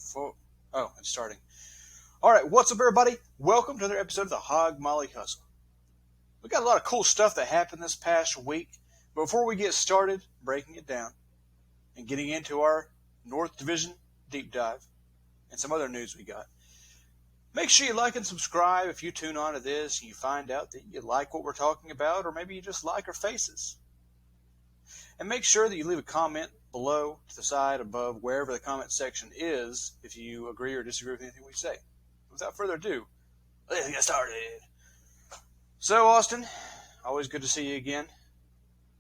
It's starting. All right, what's up, everybody? Welcome to another episode of the Hogmolly Hustle. We got a lot of cool stuff that happened this past week. But before we get started breaking it down and getting into our North Division deep dive and some other news we got, make sure you like and subscribe if you tune on to this and you find out that you like what we're talking about, or maybe you just like our faces. And make sure that you leave a comment below, to the side, above, wherever the comment section is, if you agree or disagree with anything we say. Without further ado, let's get started. So, Austin, always good to see you again.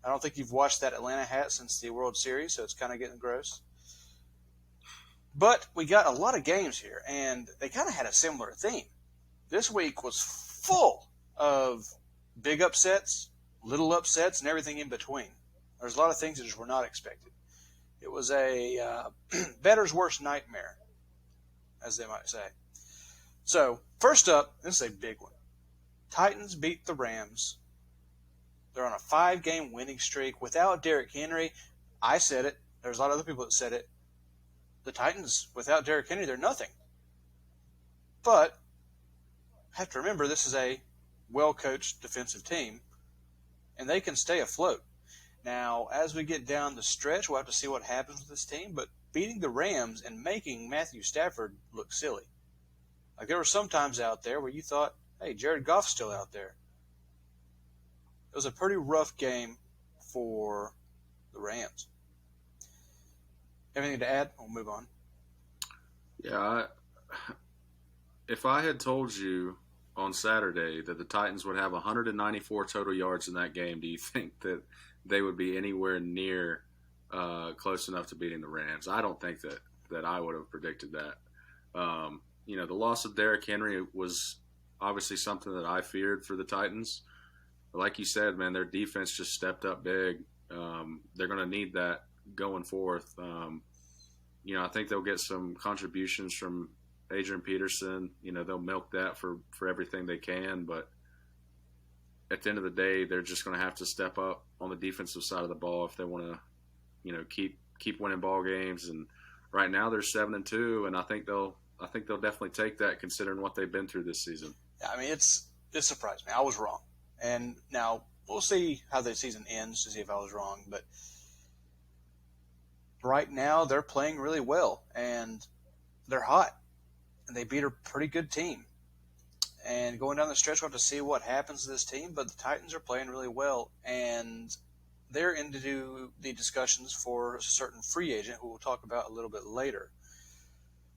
I don't think you've washed that Atlanta hat since the World Series, so it's kind of getting gross. But we got a lot of games here, and they kind of had a similar theme. This week was full of big upsets, little upsets, and everything in between. There's a lot of things that just were not expected. It was a bettor's worst nightmare, as they might say. So, first up, this is a big one. Titans beat the Rams. They're on a 5-game winning streak without Derrick Henry. I said it. There's a lot of other people that said it. The Titans, without Derrick Henry, they're nothing. But, have to remember, this is a well-coached defensive team, and they can stay afloat. Now, as we get down the stretch, we'll have to see what happens with this team, but beating the Rams and making Matthew Stafford look silly. Like, there were some times out there where you thought, hey, Jared Goff's still out there. It was a pretty rough game for the Rams. Anything to add? We'll move on. Yeah, if I had told you on Saturday that the Titans would have 194 total yards in that game, do you think that they would be anywhere near close enough to beating the Rams? I don't think that I would have predicted that. The loss of Derrick Henry was obviously something that I feared for the Titans. But like you said, man, their defense just stepped up big. They're going to need that going forth. I think they'll get some contributions from Adrian Peterson. They'll milk that for everything they can. But at the end of the day, they're just going to have to step up on the defensive side of the ball if they want to, keep winning ball games. And right now they're 7-2, and I think they'll definitely take that considering what they've been through this season. I mean, it surprised me. I was wrong. And now we'll see how the season ends to see if I was wrong. But right now they're playing really well, and they're hot. And they beat a pretty good team. And going down the stretch, we'll have to see what happens to this team. But the Titans are playing really well, and they're into the discussions for a certain free agent who we'll talk about a little bit later.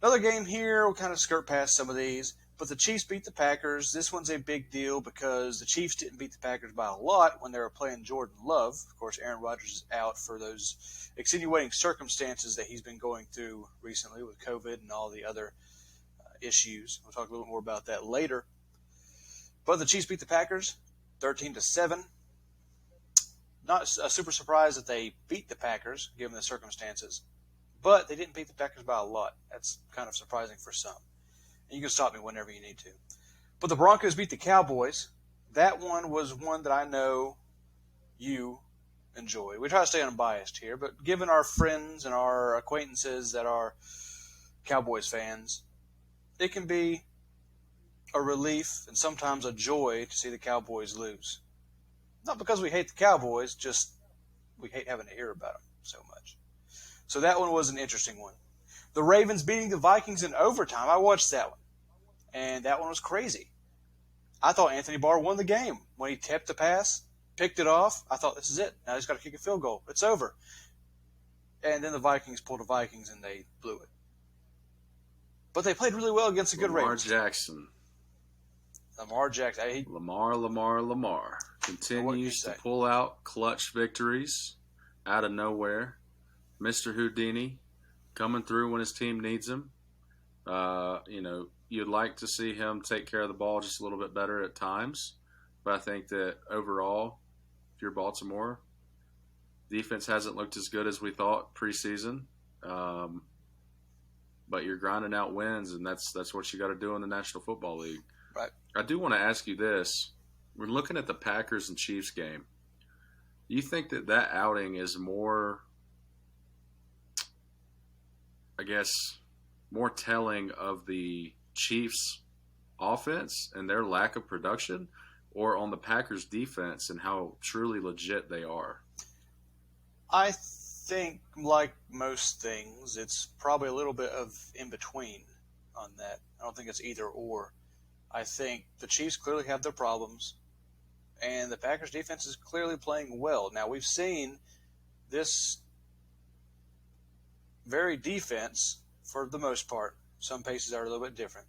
Another game here, we'll kind of skirt past some of these. But the Chiefs beat the Packers. This one's a big deal because the Chiefs didn't beat the Packers by a lot when they were playing Jordan Love. Of course, Aaron Rodgers is out for those extenuating circumstances that he's been going through recently with COVID and all the other issues. We'll talk a little bit more about that later. But the Chiefs beat the Packers 13-7. Not a super surprise that they beat the Packers, given the circumstances. But they didn't beat the Packers by a lot. That's kind of surprising for some. And you can stop me whenever you need to. But the Broncos beat the Cowboys. That one was one that I know you enjoy. We try to stay unbiased here, but given our friends and our acquaintances that are Cowboys fans, it can be a relief and sometimes a joy to see the Cowboys lose. Not because we hate the Cowboys, just we hate having to hear about them so much. So that one was an interesting one. The Ravens beating the Vikings in overtime. I watched that one. And that one was crazy. I thought Anthony Barr won the game. When he tapped the pass, picked it off, I thought this is it. Now he's got to kick a field goal. It's over. And then the Vikings pulled the Vikings and they blew it. But they played really well against a good Ravens. Lamar Jackson. Lamar continues to pull out clutch victories out of nowhere. Mr. Houdini coming through when his team needs him. You'd like to see him take care of the ball just a little bit better at times. But I think that overall, if you're Baltimore, defense hasn't looked as good as we thought preseason. But you're grinding out wins, and that's what you got to do in the National Football League. Right. I do want to ask you this. We're looking at the Packers and Chiefs game. Do you think that outing is more, I guess, more telling of the Chiefs' offense and their lack of production, or on the Packers' defense and how truly legit they are? I think, like most things, it's probably a little bit of in between on that. I don't think it's either or. I think the Chiefs clearly have their problems, and the Packers' defense is clearly playing well. Now, we've seen this very defense, for the most part, some paces are a little bit different.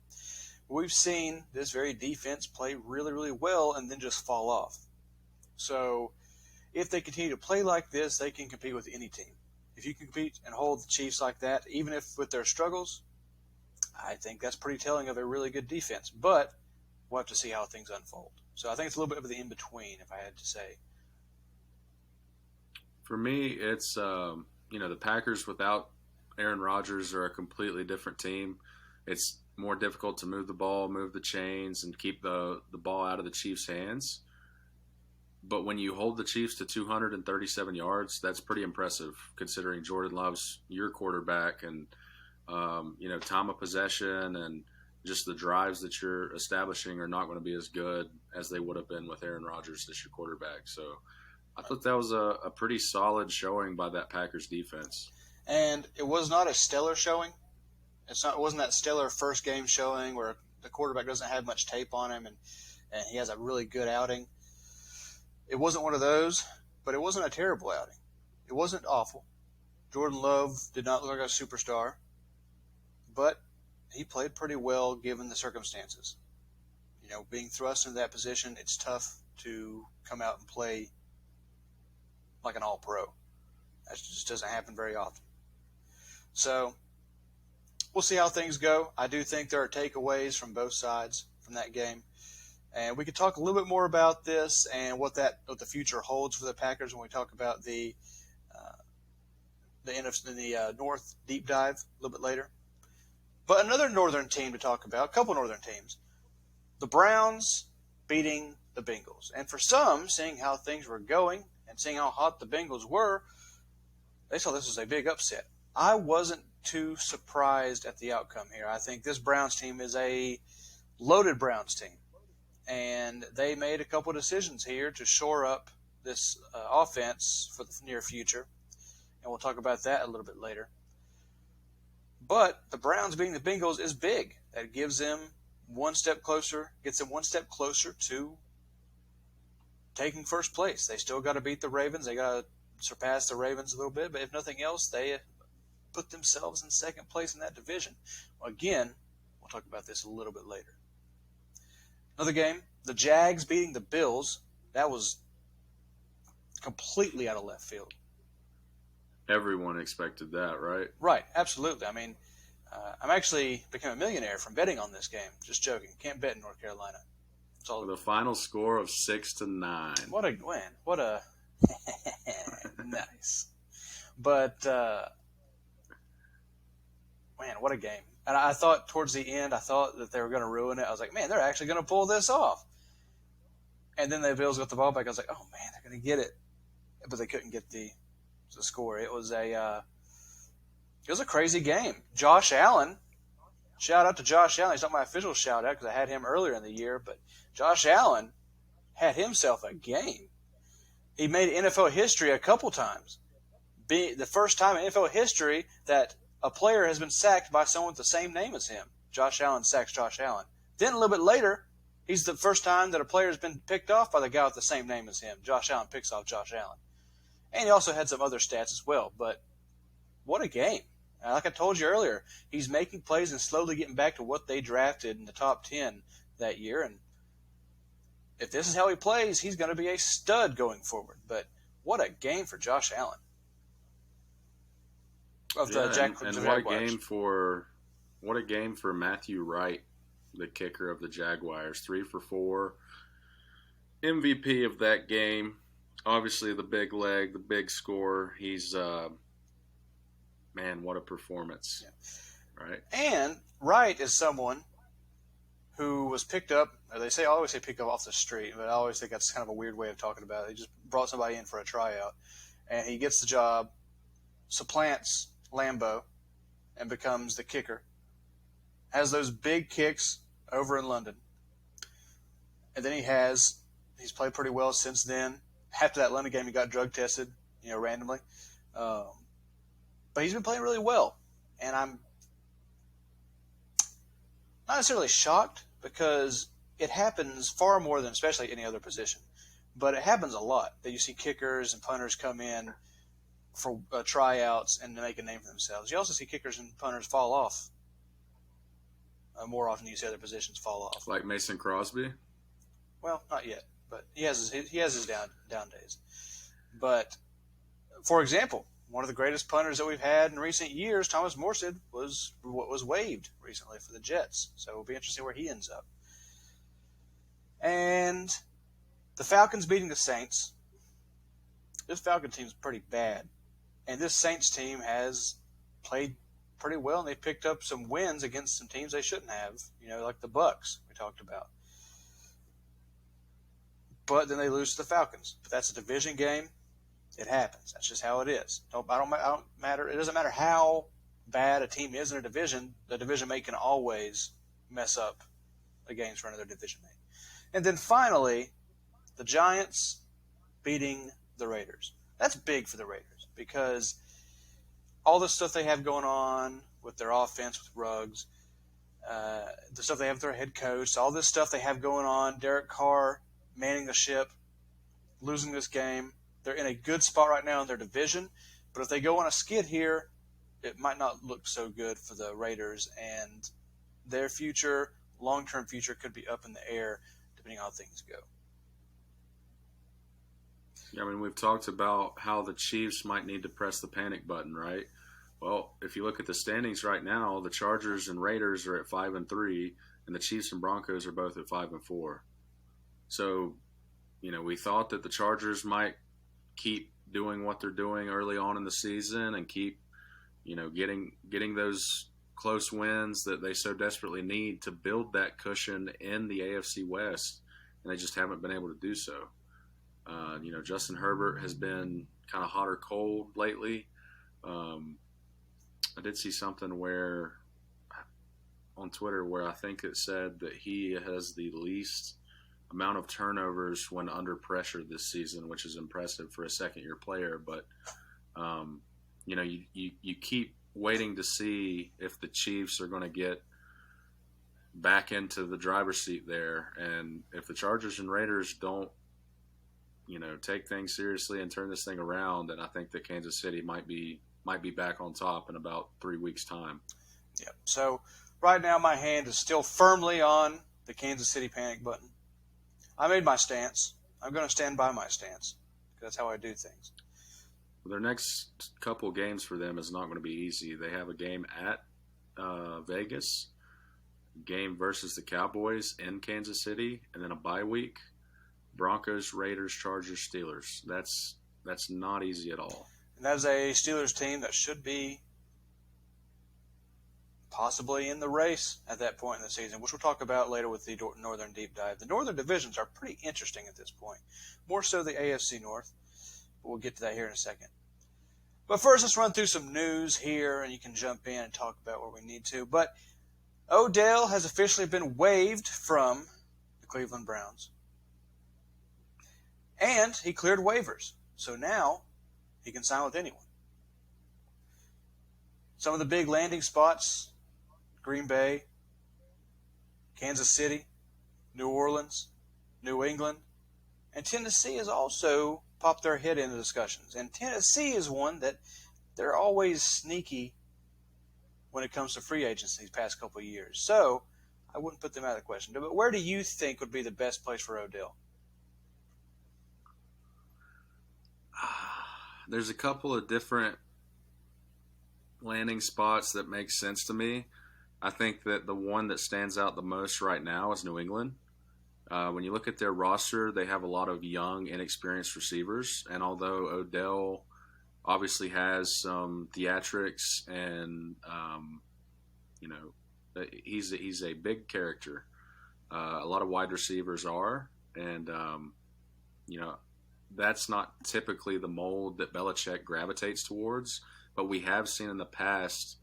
We've seen this very defense play really, really well and then just fall off. So if they continue to play like this, they can compete with any team. If you can compete and hold the Chiefs like that, even if with their struggles, I think that's pretty telling of a really good defense. But we'll have to see how things unfold. So I think it's a little bit of the in-between, if I had to say. For me, it's the Packers without Aaron Rodgers are a completely different team. It's more difficult to move the ball, move the chains, and keep the ball out of the Chiefs' hands. But when you hold the Chiefs to 237 yards, that's pretty impressive considering Jordan Love's your quarterback and, time of possession and just the drives that you're establishing are not going to be as good as they would have been with Aaron Rodgers as your quarterback. So I thought that was a pretty solid showing by that Packers defense. And it was not a stellar showing. It wasn't that stellar first game showing where the quarterback doesn't have much tape on him and he has a really good outing. It wasn't one of those, but it wasn't a terrible outing. It wasn't awful. Jordan Love did not look like a superstar, but he played pretty well given the circumstances. Being thrust into that position, it's tough to come out and play like an all-pro. That just doesn't happen very often. So we'll see how things go. I do think there are takeaways from both sides from that game. And we could talk a little bit more about this and what the future holds for the Packers when we talk about the North deep dive a little bit later. But another Northern team to talk about, a couple Northern teams, the Browns beating the Bengals. And for some, seeing how things were going and seeing how hot the Bengals were, they saw this as a big upset. I wasn't too surprised at the outcome here. I think this Browns team is a loaded Browns team. And they made a couple of decisions here to shore up this offense for the near future. And we'll talk about that a little bit later. But the Browns beating the Bengals is big. That gives them gets them one step closer to taking first place. They still got to beat the Ravens. They got to surpass the Ravens a little bit. But if nothing else, they put themselves in second place in that division. Well, again, we'll talk about this a little bit later. Another game, the Jags beating the Bills. That was completely out of left field. Everyone expected that, right? Right, absolutely. I mean, I'm actually became a millionaire from betting on this game. Just joking. Can't bet in North Carolina. With a final score of 6-9. What a win. What a nice. But man, what a game. And I thought towards the end, that they were going to ruin it. I was like, man, they're actually going to pull this off. And then the Bills got the ball back. I was like, oh, man, they're going to get it. But they couldn't get the score. It was a crazy game. Josh Allen, shout out to Josh Allen. He's not my official shout out because I had him earlier in the year. But Josh Allen had himself a game. He made NFL history a couple times. The first time in NFL history that a player has been sacked by someone with the same name as him. Josh Allen sacks Josh Allen. Then a little bit later, he's the first time that a player has been picked off by the guy with the same name as him. Josh Allen picks off Josh Allen. And he also had some other stats as well. But what a game. Like I told you earlier, he's making plays and slowly getting back to what they drafted in the top 10 that year. And if this is how he plays, he's going to be a stud going forward. But what a game for Josh Allen. What a game for Matthew Wright, the kicker of the Jaguars. 3 for 4. MVP of that game. Obviously the big leg, the big score. He's man, what a performance. Yeah. Right. And Wright is someone who was picked up, or I always say pick up off the street, but I always think that's kind of a weird way of talking about it. They just brought somebody in for a tryout, and he gets the job, supplants Lambeau, and becomes the kicker has those big kicks over in London. And then he's played pretty well since then. After that London game, he got drug tested, randomly. But he's been playing really well. And I'm not necessarily shocked because it happens far more than especially any other position. But it happens a lot that you see kickers and punters come in for tryouts and make a name for themselves. You also see kickers and punters fall off more often than you see other positions fall off. Like Mason Crosby? Well, not yet, but he has his down days. But, for example, one of the greatest punters that we've had in recent years, Thomas Morstead, was waived recently for the Jets. So it'll be interesting where he ends up. And the Falcons beating the Saints. This Falcon team's pretty bad. And this Saints team has played pretty well, and they picked up some wins against some teams they shouldn't have, like the Bucs we talked about. But then they lose to the Falcons. But that's a division game. It happens. That's just how it is. It doesn't matter how bad a team is in a division. The division mate can always mess up the games for another division mate. And then finally, the Giants beating the Raiders. That's big for the Raiders because all the stuff they have going on with their offense with Ruggs, the stuff they have with their head coach, all this stuff they have going on, Derek Carr manning the ship, losing this game. They're in a good spot right now in their division, but if they go on a skid here, it might not look so good for the Raiders, and their future, long-term future, could be up in the air depending on how things go. Yeah, I mean, we've talked about how the Chiefs might need to press the panic button, right? Well, if you look at the standings right now, the Chargers and Raiders are at 5-3, and the Chiefs and Broncos are both at 5-4. So, we thought that the Chargers might keep doing what they're doing early on in the season and keep, getting those close wins that they so desperately need to build that cushion in the AFC West, and they just haven't been able to do so. Justin Herbert has been kind of hot or cold lately. I did see something on Twitter where I think it said that he has the least amount of turnovers when under pressure this season, which is impressive for a second-year player. But, you keep waiting to see if the Chiefs are going to get back into the driver's seat there. And if the Chargers and Raiders don't, take things seriously and turn this thing around, then I think that Kansas City might be back on top in about 3 weeks' time. Yeah. So right now my hand is still firmly on the Kansas City panic button. I made my stance. I'm going to stand by my stance. That's how I do things. Their next couple games for them is not going to be easy. They have a game at Vegas, game versus the Cowboys in Kansas City, and then a bye week. Broncos, Raiders, Chargers, Steelers. That's not easy at all. And that is a Steelers team that should be possibly in the race at that point in the season, which we'll talk about later with the Northern Deep Dive. The Northern divisions are pretty interesting at this point, more so the AFC North, but we'll get to that here in a second. But first, let's run through some news here, and you can jump in and talk about where we need to. But Odell has officially been waived from the Cleveland Browns. And he cleared waivers. So now he can sign with anyone. Some of the big landing spots, Green Bay, Kansas City, New Orleans, New England, and Tennessee has also popped their head into discussions. And Tennessee is one that they're always sneaky when it comes to free agency these past couple of years. So I wouldn't put them out of the question. But where do you think would be the best place for Odell? There's a couple of different landing spots that make sense to me. I think that the one that stands out the most right now is New England. When you look at their roster, they have a lot of young, inexperienced receivers. And although Odell obviously has some theatrics and, he's a big character. A lot of wide receivers are. And, that's not typically the mold that Belichick gravitates towards. But we have seen in the past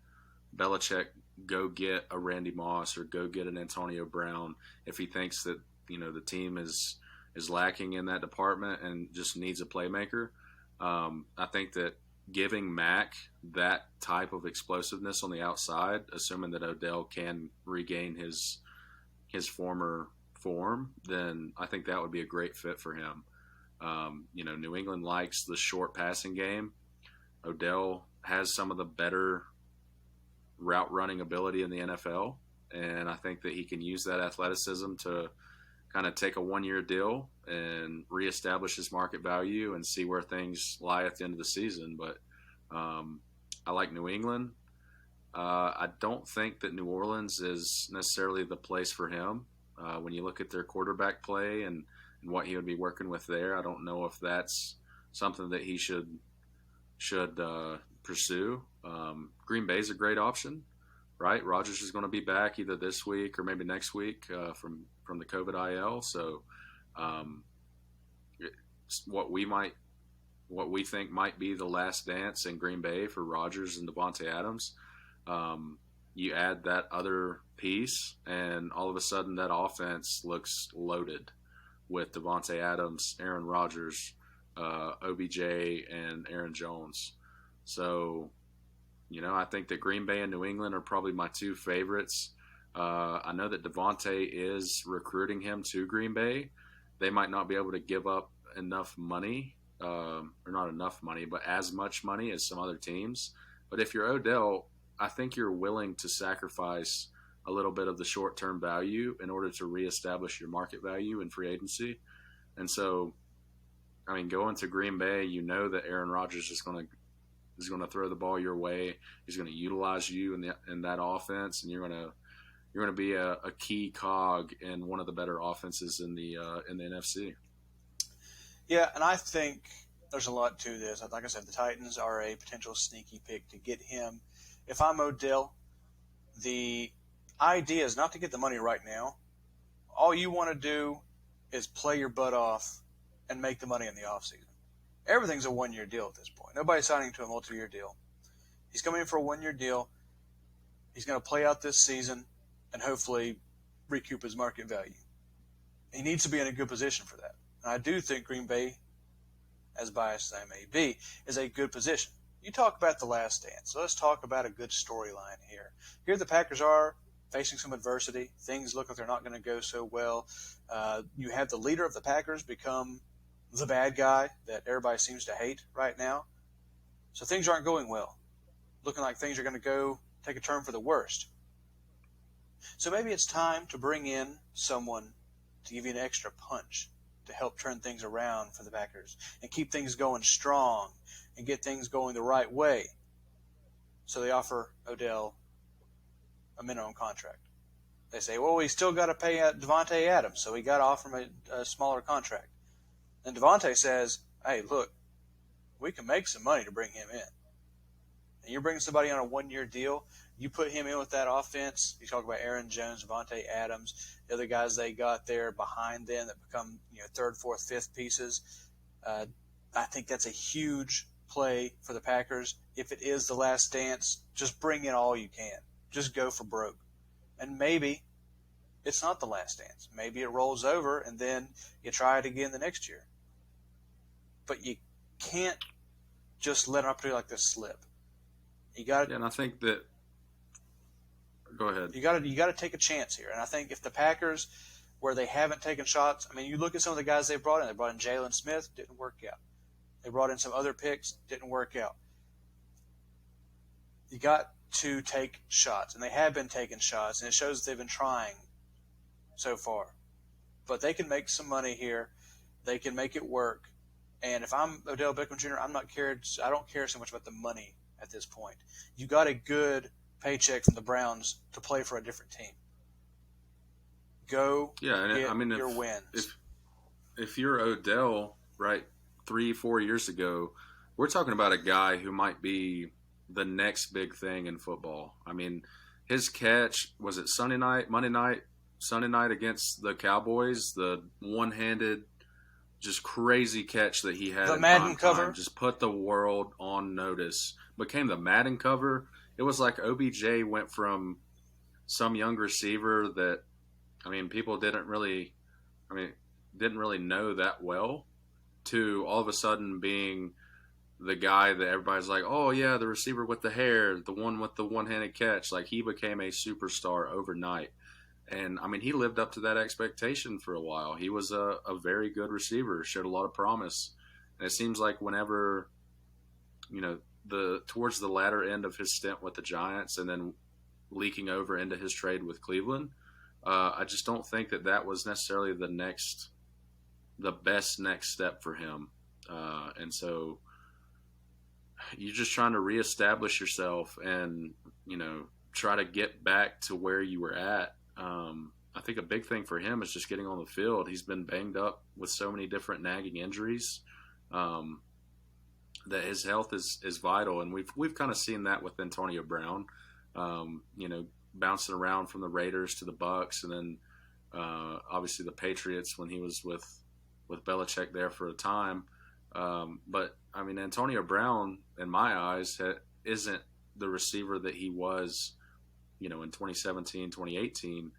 Belichick go get a Randy Moss or go get an Antonio Brown if he thinks that the team is lacking in that department and just needs a playmaker. I think that giving Mac that type of explosiveness on the outside, assuming that Odell can regain his former form, then I think that would be a great fit for him. New England likes the short passing game. Odell has some of the better route running ability in the NFL, and I think that he can use that athleticism to kind of take a 1-year deal and reestablish his market value and see where things lie at the end of the season. But I like New England. I don't think that New Orleans is necessarily the place for him. When you look at their quarterback play and what he would be working with there, I don't know if that's something that he should pursue. Green Bay is a great option, right? Rodgers is going to be back either this week or maybe next week from the COVID IL. So what we think might be the last dance in Green Bay for Rodgers and Davante Adams. You add that other piece, and all of a sudden that offense looks loaded with Davante Adams, Aaron Rodgers, OBJ, and Aaron Jones. So, I think that Green Bay and New England are probably my two favorites. I know that Davante is recruiting him to Green Bay. They might not be able to give up enough money, or not enough money, but as much money as some other teams. But if you're Odell, I think you're willing to sacrifice a little bit of the short-term value in order to reestablish your market value in free agency. And so, going to Green Bay, that Aaron Rodgers is going to throw the ball your way. He's going to utilize you in that offense, and you're going to be a key cog in one of the better offenses in the NFC. Yeah, and I think there's a lot to this. Like I said, the Titans are a potential sneaky pick to get him. If I'm Odell, the idea is not to get the money right now. All you want to do is play your butt off and make the money in the offseason. Everything's a 1-year deal at this point. Nobody's signing to a multi-year deal. He's coming in for a 1-year deal. He's going to play out this season and hopefully recoup his market value. He needs to be in a good position for that. And I do think Green Bay, as biased as I may be, is a good position. You talk about the last dance. So let's talk about a good storyline here. Here the Packers are facing some adversity. Things look like they're not going to go so well. You have the leader of the Packers become the bad guy that everybody seems to hate right now. So things aren't going well. Looking like things are going to go take a turn for the worst. So maybe it's time to bring in someone to give you an extra punch to help turn things around for the Packers and keep things going strong and get things going the right way. So they offer Odell a minimum contract. They say, well, we still got to pay Davante Adams, so we got to offer him a smaller contract. And Davante says, hey, look, we can make some money to bring him in. And you're bringing somebody on a 1-year deal. You put him in with that offense. You talk about Aaron Jones, Davante Adams, the other guys they got there behind them that become third, fourth, fifth pieces. I think that's a huge play for the Packers. If it is the last dance, just bring in all you can. Just go for broke. And maybe it's not the last dance. Maybe it rolls over and then you try it again the next year. But you can't just let an opportunity like this slip. You got to. Yeah, and I think that. Go ahead. You got to take a chance here. And I think if the Packers, where they haven't taken shots, you look at some of the guys they brought in. They brought in Jalen Smith, didn't work out. They brought in some other picks, didn't work out. You got to take shots, and they have been taking shots, and it shows that they've been trying so far. But they can make some money here. They can make it work. And if I'm Odell Beckham Jr., I don't care so much about the money at this point. You got a good paycheck from the Browns to play for a different team. Go get your wins. If you're Odell, right, 3-4 years ago, we're talking about a guy who might be the next big thing in football. His catch, was it Monday night against the Cowboys, the one-handed, just crazy catch that he had. The Madden cover. Just put the world on notice. Became the Madden cover. It was like OBJ went from some young receiver that, people didn't really know that well, to all of a sudden being the guy that everybody's like, oh yeah, the receiver with the hair, the one with the one-handed catch. Like, he became a superstar overnight. And he lived up to that expectation for a while. He was a very good receiver, showed a lot of promise. And it seems like whenever, towards the latter end of his stint with the Giants and then leaking over into his trade with Cleveland, I just don't think that was necessarily the best next step for him. And so you're just trying to reestablish yourself and, try to get back to where you were at. I think a big thing for him is just getting on the field. He's been banged up with so many different nagging injuries, that his health is vital. And we've kind of seen that with Antonio Brown, bouncing around from the Raiders to the Bucks, and then obviously the Patriots when he was with Belichick there for a time. But Antonio Brown, in my eyes, isn't the receiver that he was, in 2017, 2018.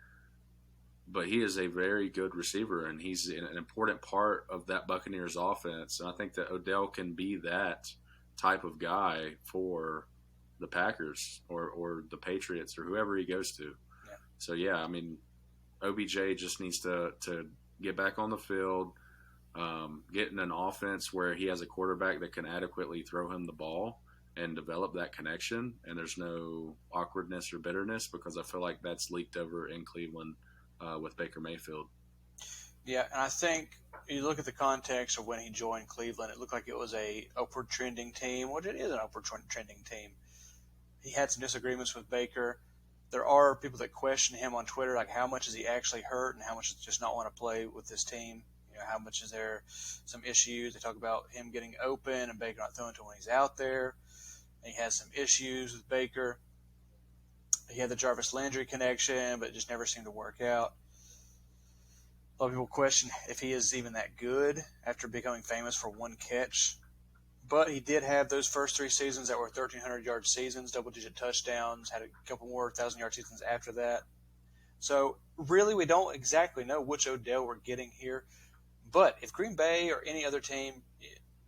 But he is a very good receiver, and he's an important part of that Buccaneers offense. And I think that Odell can be that type of guy for the Packers or the Patriots or whoever he goes to. Yeah. So, yeah, OBJ just needs to get back on the field, get in an offense where he has a quarterback that can adequately throw him the ball and develop that connection. And there's no awkwardness or bitterness, because I feel like that's leaked over in Cleveland with Baker Mayfield. Yeah, and I think you look at the context of when he joined Cleveland, it looked like it was a upward trending team, which it is an upward trending team. He had some disagreements with Baker. There are people that question him on Twitter, like how much is he actually hurt and how much does just not want to play with this team? How much is there some issues? They talk about him getting open and Baker not throwing to him when he's out there. And he has some issues with Baker. He had the Jarvis Landry connection, but it just never seemed to work out. A lot of people question if he is even that good after becoming famous for one catch. But he did have those first 3 seasons that were 1,300-yard seasons, double-digit touchdowns, had a couple more 1,000-yard seasons after that. So really we don't exactly know which Odell we're getting here. But if Green Bay or any other team,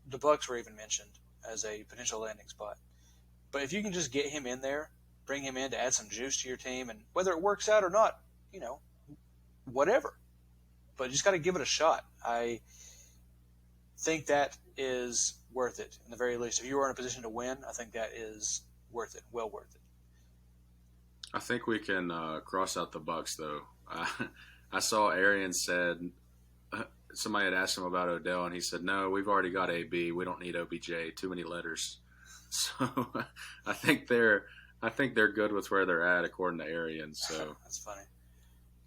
the Bucs were even mentioned as a potential landing spot. But if you can just get him in there, bring him in to add some juice to your team, and whether it works out or not, whatever. But you just got to give it a shot. I think that is worth it, in the very least. If you are in a position to win, I think that is worth it, well worth it. I think we can cross out the Bucs, though. I saw Arian said somebody had asked him about Odell, and he said, "No, we've already got AB. We don't need OBJ. Too many letters." So I think they're good with where they're at, according to Arian. So that's funny,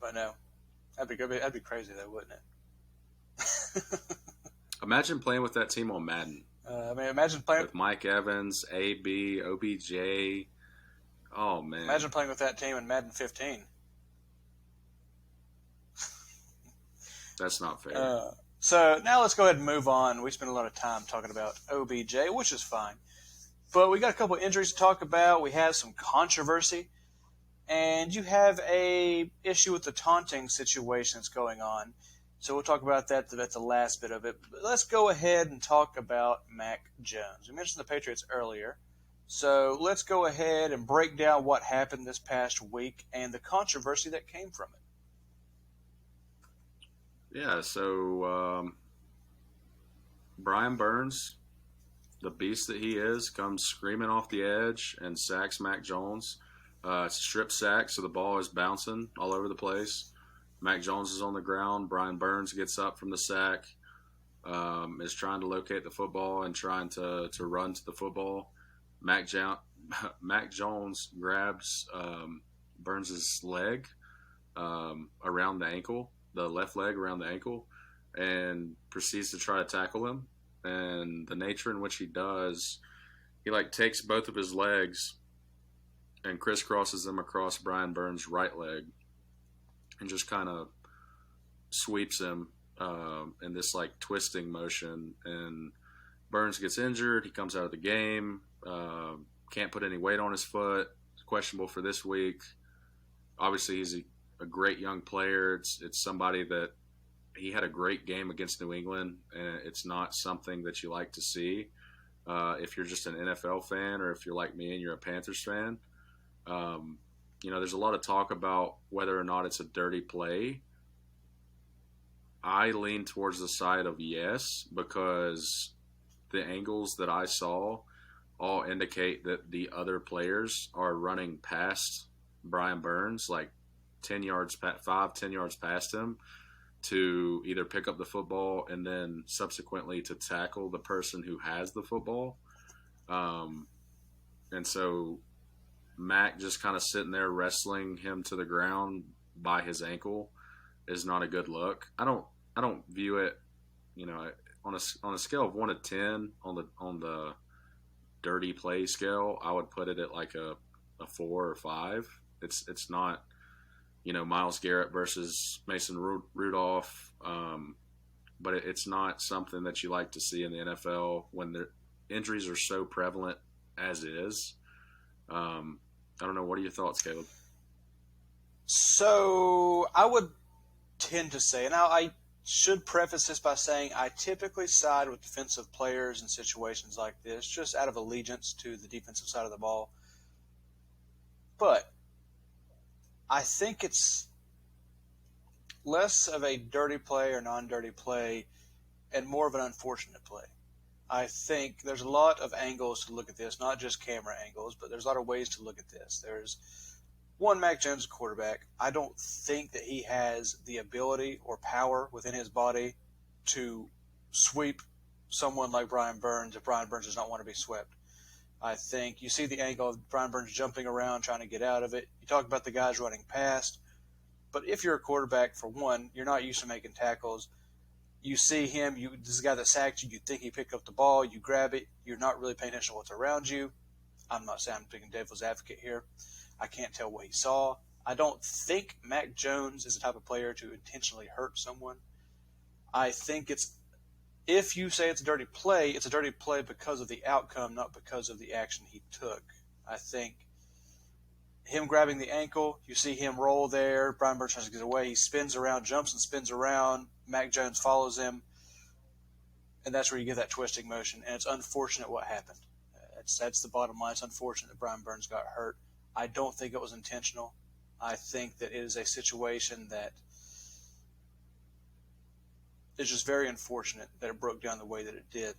but no, that'd be good. That'd be crazy, though, wouldn't it? Imagine playing with that team on Madden. Imagine playing with Mike Evans, AB, OBJ. Oh man! Imagine playing with that team in Madden 15. That's not fair. So now let's go ahead and move on. We spent a lot of time talking about OBJ, which is fine. But we got a couple of injuries to talk about. We have some controversy. And you have a issue with the taunting situation that's going on. So we'll talk about that. That's the last bit of it. But let's go ahead and talk about Mac Jones. We mentioned the Patriots earlier. So let's go ahead and break down what happened this past week and the controversy that came from it. Yeah, so Brian Burns, the beast that he is, comes screaming off the edge and sacks Mac Jones. It's a strip sack, so the ball is bouncing all over the place. Mac Jones is on the ground. Brian Burns gets up from the sack, is trying to locate the football and trying to run to the football. Mac Jones grabs Burns' leg around the ankle, the left leg around the ankle, and proceeds to try to tackle him. And the nature in which he does, he takes both of his legs and crisscrosses them across Brian Burns' right leg and just kind of sweeps him in this twisting motion. And Burns gets injured. He comes out of the game. Can't put any weight on his foot. Questionable for this week. obviously he's a great young player. It's somebody that he had a great game against New England, and it's not something that you like to see if you're just an NFL fan, or if you're like me and you're a Panthers fan. Um, there's a lot of talk about whether or not it's a dirty play. I lean towards the side of yes, because the angles that I saw all indicate that the other players are running past Brian Burns, like 10 yards, 5, 10 yards past him, to either pick up the football and then subsequently to tackle the person who has the football. Um, and so Mac just kind of sitting there wrestling him to the ground by his ankle is not a good look. I don't view it, on a scale of 1 to 10 on the dirty play scale. I would put it at like a 4 or 5. It's not, Myles Garrett versus Mason Rudolph, but it's not something that you like to see in the NFL when the injuries are so prevalent as is. I don't know. What are your thoughts, Caleb? So I would tend to say, now I should preface this by saying I typically side with defensive players in situations like this, just out of allegiance to the defensive side of the ball. But I think it's less of a dirty play or non-dirty play and more of an unfortunate play. I think there's a lot of angles to look at this, not just camera angles, but there's a lot of ways to look at this. There's one, Mac Jones, quarterback. I don't think that he has the ability or power within his body to sweep someone like Brian Burns if Brian Burns does not want to be swept. I think you see the angle of Brian Burns jumping around, trying to get out of it. You talk about the guys running past. But if you're a quarterback, for one, you're not used to making tackles. You see him, this is a guy that sacked you, you think he picked up the ball, you grab it, you're not really paying attention to what's around you. I'm not saying I'm picking devil's advocate here. I can't tell what he saw. I don't think Mac Jones is the type of player to intentionally hurt someone. I think if you say it's a dirty play because of the outcome, not because of the action he took. I think him grabbing the ankle, you see him roll there. Brian Burns tries to get away. He spins around, jumps and spins around. Mac Jones follows him, and that's where you get that twisting motion. And it's unfortunate what happened. That's the bottom line. It's unfortunate that Brian Burns got hurt. I don't think it was intentional. I think that it is a situation that is just very unfortunate that it broke down the way that it did.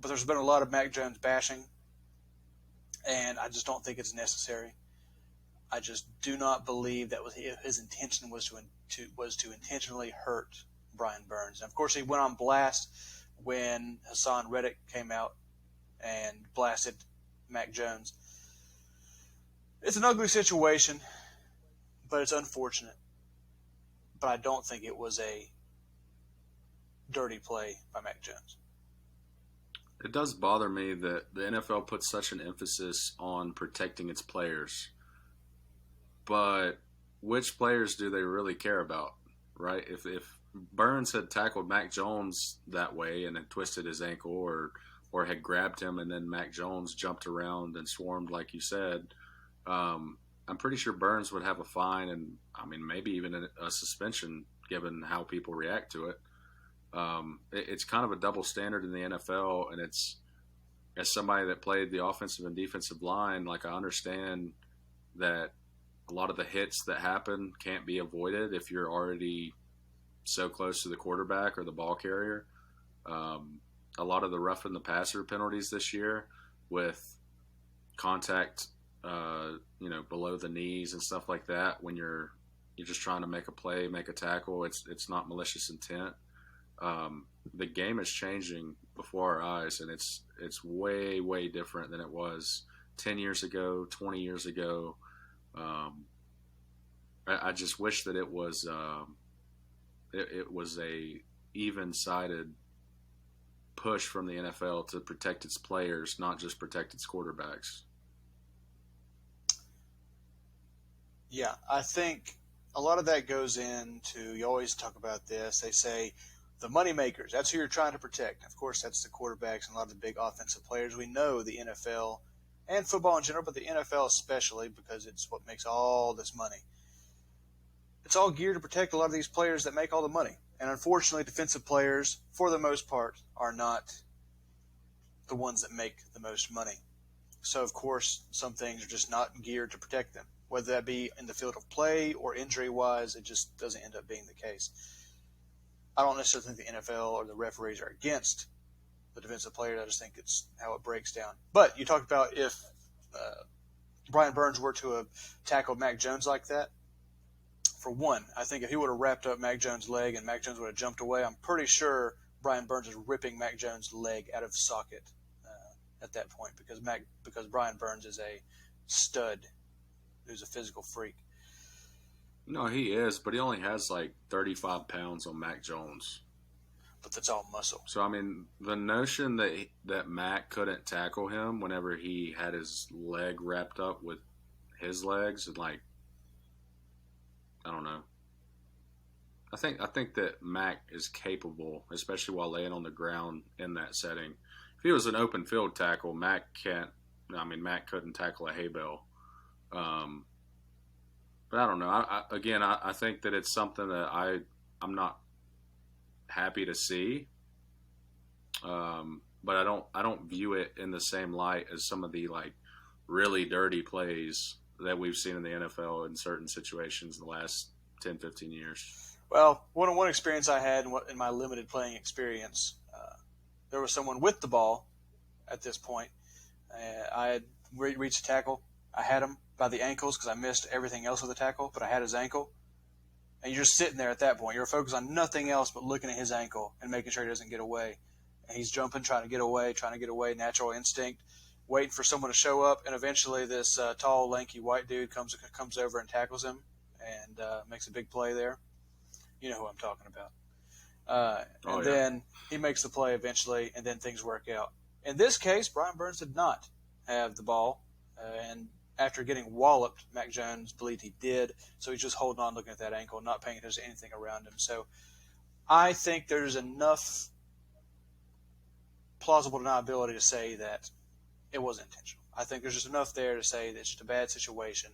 But there's been a lot of Mac Jones bashing, and I just don't think it's necessary. I just do not believe that his intention was to intentionally hurt Brian Burns. And of course, he went on blast when Hassan Reddick came out and blasted Mac Jones. It's an ugly situation, but it's unfortunate. But I don't think it was a dirty play by Mac Jones. It does bother me that the NFL puts such an emphasis on protecting its players. But which players do they really care about, right? If Burns had tackled Mac Jones that way and had twisted his ankle, or had grabbed him and then Mac Jones jumped around and swarmed like you said, I'm pretty sure Burns would have a fine and, maybe even a suspension given how people react to it. It's kind of a double standard in the NFL, and it's, as somebody that played the offensive and defensive line, like, I understand that a lot of the hits that happen can't be avoided if you're already so close to the quarterback or the ball carrier. A lot of the roughing the passer penalties this year with contact, below the knees and stuff like that, when you're just trying to make a play, make a tackle, it's not malicious intent. The game is changing before our eyes, and it's way, way different than it was 10 years ago, 20 years ago. I just wish that it was a even-sided push from the NFL to protect its players, not just protect its quarterbacks. Yeah, I think a lot of that goes into, you always talk about this, they say the money makers, that's who you're trying to protect. Of course, that's the quarterbacks and a lot of the big offensive players. We know the NFL and football in general, but the NFL especially because it's what makes all this money. It's all geared to protect a lot of these players that make all the money. And unfortunately, defensive players, for the most part, are not the ones that make the most money. So, of course, some things are just not geared to protect them. Whether that be in the field of play or injury-wise, it just doesn't end up being the case. I don't necessarily think the NFL or the referees are against the defensive players. I just think it's how it breaks down. But you talked about if Brian Burns were to have tackled Mac Jones like that. For one, I think if he would have wrapped up Mac Jones' leg and Mac Jones would have jumped away, I'm pretty sure Brian Burns is ripping Mac Jones' leg out of socket at that point because Brian Burns is a stud who's a physical freak. No, he is, but he only has like 35 pounds on Mac Jones. But that's all muscle. So, I mean, the notion that Mac couldn't tackle him whenever he had his leg wrapped up with his legs, and like, I don't know. I think that Mac is capable, especially while laying on the ground in that setting. If he was an open field tackle, Mac couldn't tackle a hay bale. But I don't know. I think that it's something that I'm not happy to see. But I don't view it in the same light as some of the like really dirty plays that we've seen in the NFL in certain situations in the last 10, 15 years. Well, one experience I had in my limited playing experience, there was someone with the ball at this point. I had reached a tackle. I had him by the ankles because I missed everything else with the tackle, but I had his ankle. And you're just sitting there at that point. You're focused on nothing else but looking at his ankle and making sure he doesn't get away. And he's jumping, trying to get away, natural instinct, waiting for someone to show up. And eventually this tall, lanky white dude comes over and tackles him and makes a big play there. You know who I'm talking about. Then he makes the play eventually, and then things work out. In this case, Brian Burns did not have the ball. And after getting walloped, Mac Jones believed he did. So he's just holding on, looking at that ankle, not paying attention to anything around him. So I think there's enough plausible deniability to say that it wasn't intentional. I think there's just enough there to say that it's just a bad situation.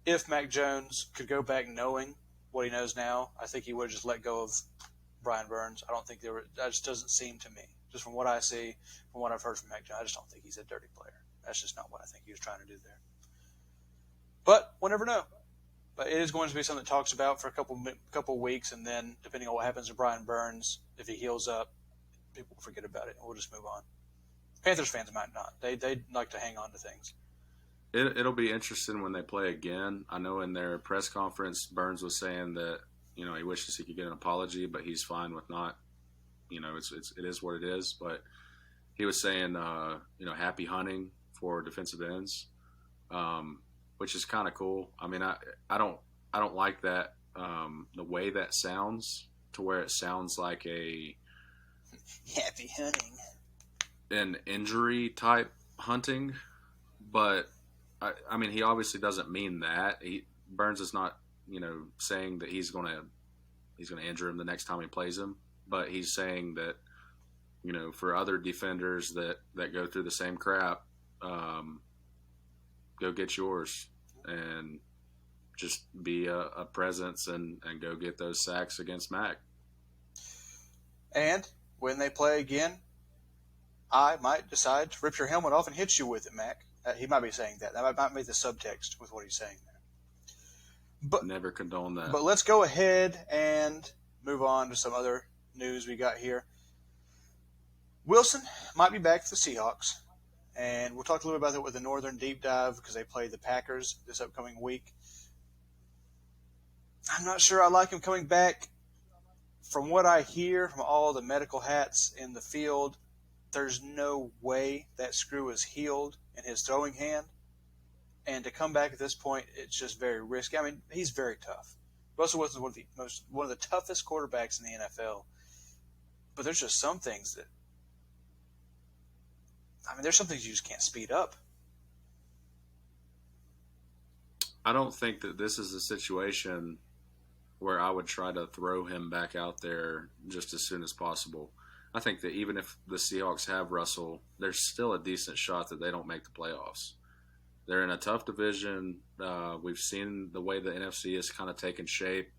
If Mac Jones could go back knowing what he knows now, I think he would have just let go of Brian Burns. I don't think that just doesn't seem to me. Just from what I see, from what I've heard from Mac Jones, I just don't think he's a dirty player. That's just not what I think he was trying to do there. But we'll never know. But it is going to be something that talks about for a couple weeks, and then depending on what happens to Brian Burns, if he heals up, people will forget about it, and we'll just move on. Panthers fans might not. They like to hang on to things. It'll be interesting when they play again. I know in their press conference, Burns was saying that he wishes he could get an apology, but he's fine with not. It is what it is. But he was saying, happy hunting for defensive ends, which is kind of cool. I mean, I don't like that the way that sounds, to where it sounds like a happy hunting, an injury type hunting, but I mean, he obviously doesn't mean that. Burns is not saying that he's gonna injure him the next time he plays him, but he's saying that for other defenders that go through the same crap, go get yours and just be a presence and go get those sacks against Mac. And when they play again, I might decide to rip your helmet off and hit you with it, Mac. He might be saying that. That might be the subtext with what he's saying there. But never condone that. But let's go ahead and move on to some other news we got here. Wilson might be back for the Seahawks, and we'll talk a little bit about that with the Northern Deep Dive because they play the Packers this upcoming week. I'm not sure I like him coming back. From what I hear from all the medical hats in the field, there's no way that screw is healed in his throwing hand. And to come back at this point, it's just very risky. I mean, he's very tough. Russell Wilson's one of the toughest quarterbacks in the NFL. But there's just some things that, there's some things you just can't speed up. I don't think that this is a situation where I would try to throw him back out there just as soon as possible. I think that even if the Seahawks have Russell, there's still a decent shot that they don't make the playoffs. They're in a tough division. We've seen the way the NFC has kind of taken shape.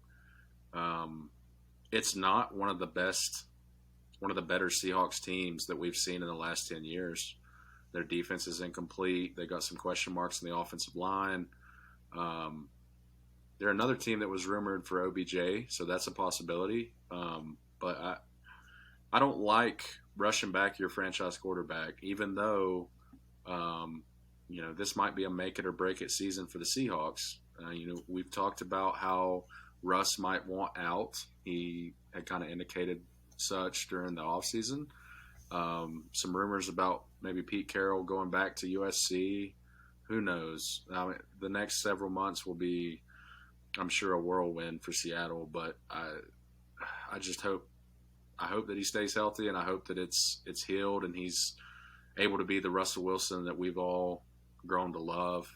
It's not one of the better Seahawks teams that we've seen in the last 10 years. Their defense is incomplete. They got some question marks in the offensive line. They're another team that was rumored for OBJ, so that's a possibility. But I don't like rushing back your franchise quarterback, even though this might be a make it or break it season for the Seahawks. We've talked about how Russ might want out. He had kind of indicated such during the offseason. Some rumors about maybe Pete Carroll going back to USC. Who knows? The next several months will be, I'm sure, a whirlwind for Seattle. But I just hope that he stays healthy, and I hope that it's healed and he's able to be the Russell Wilson that we've all grown to love.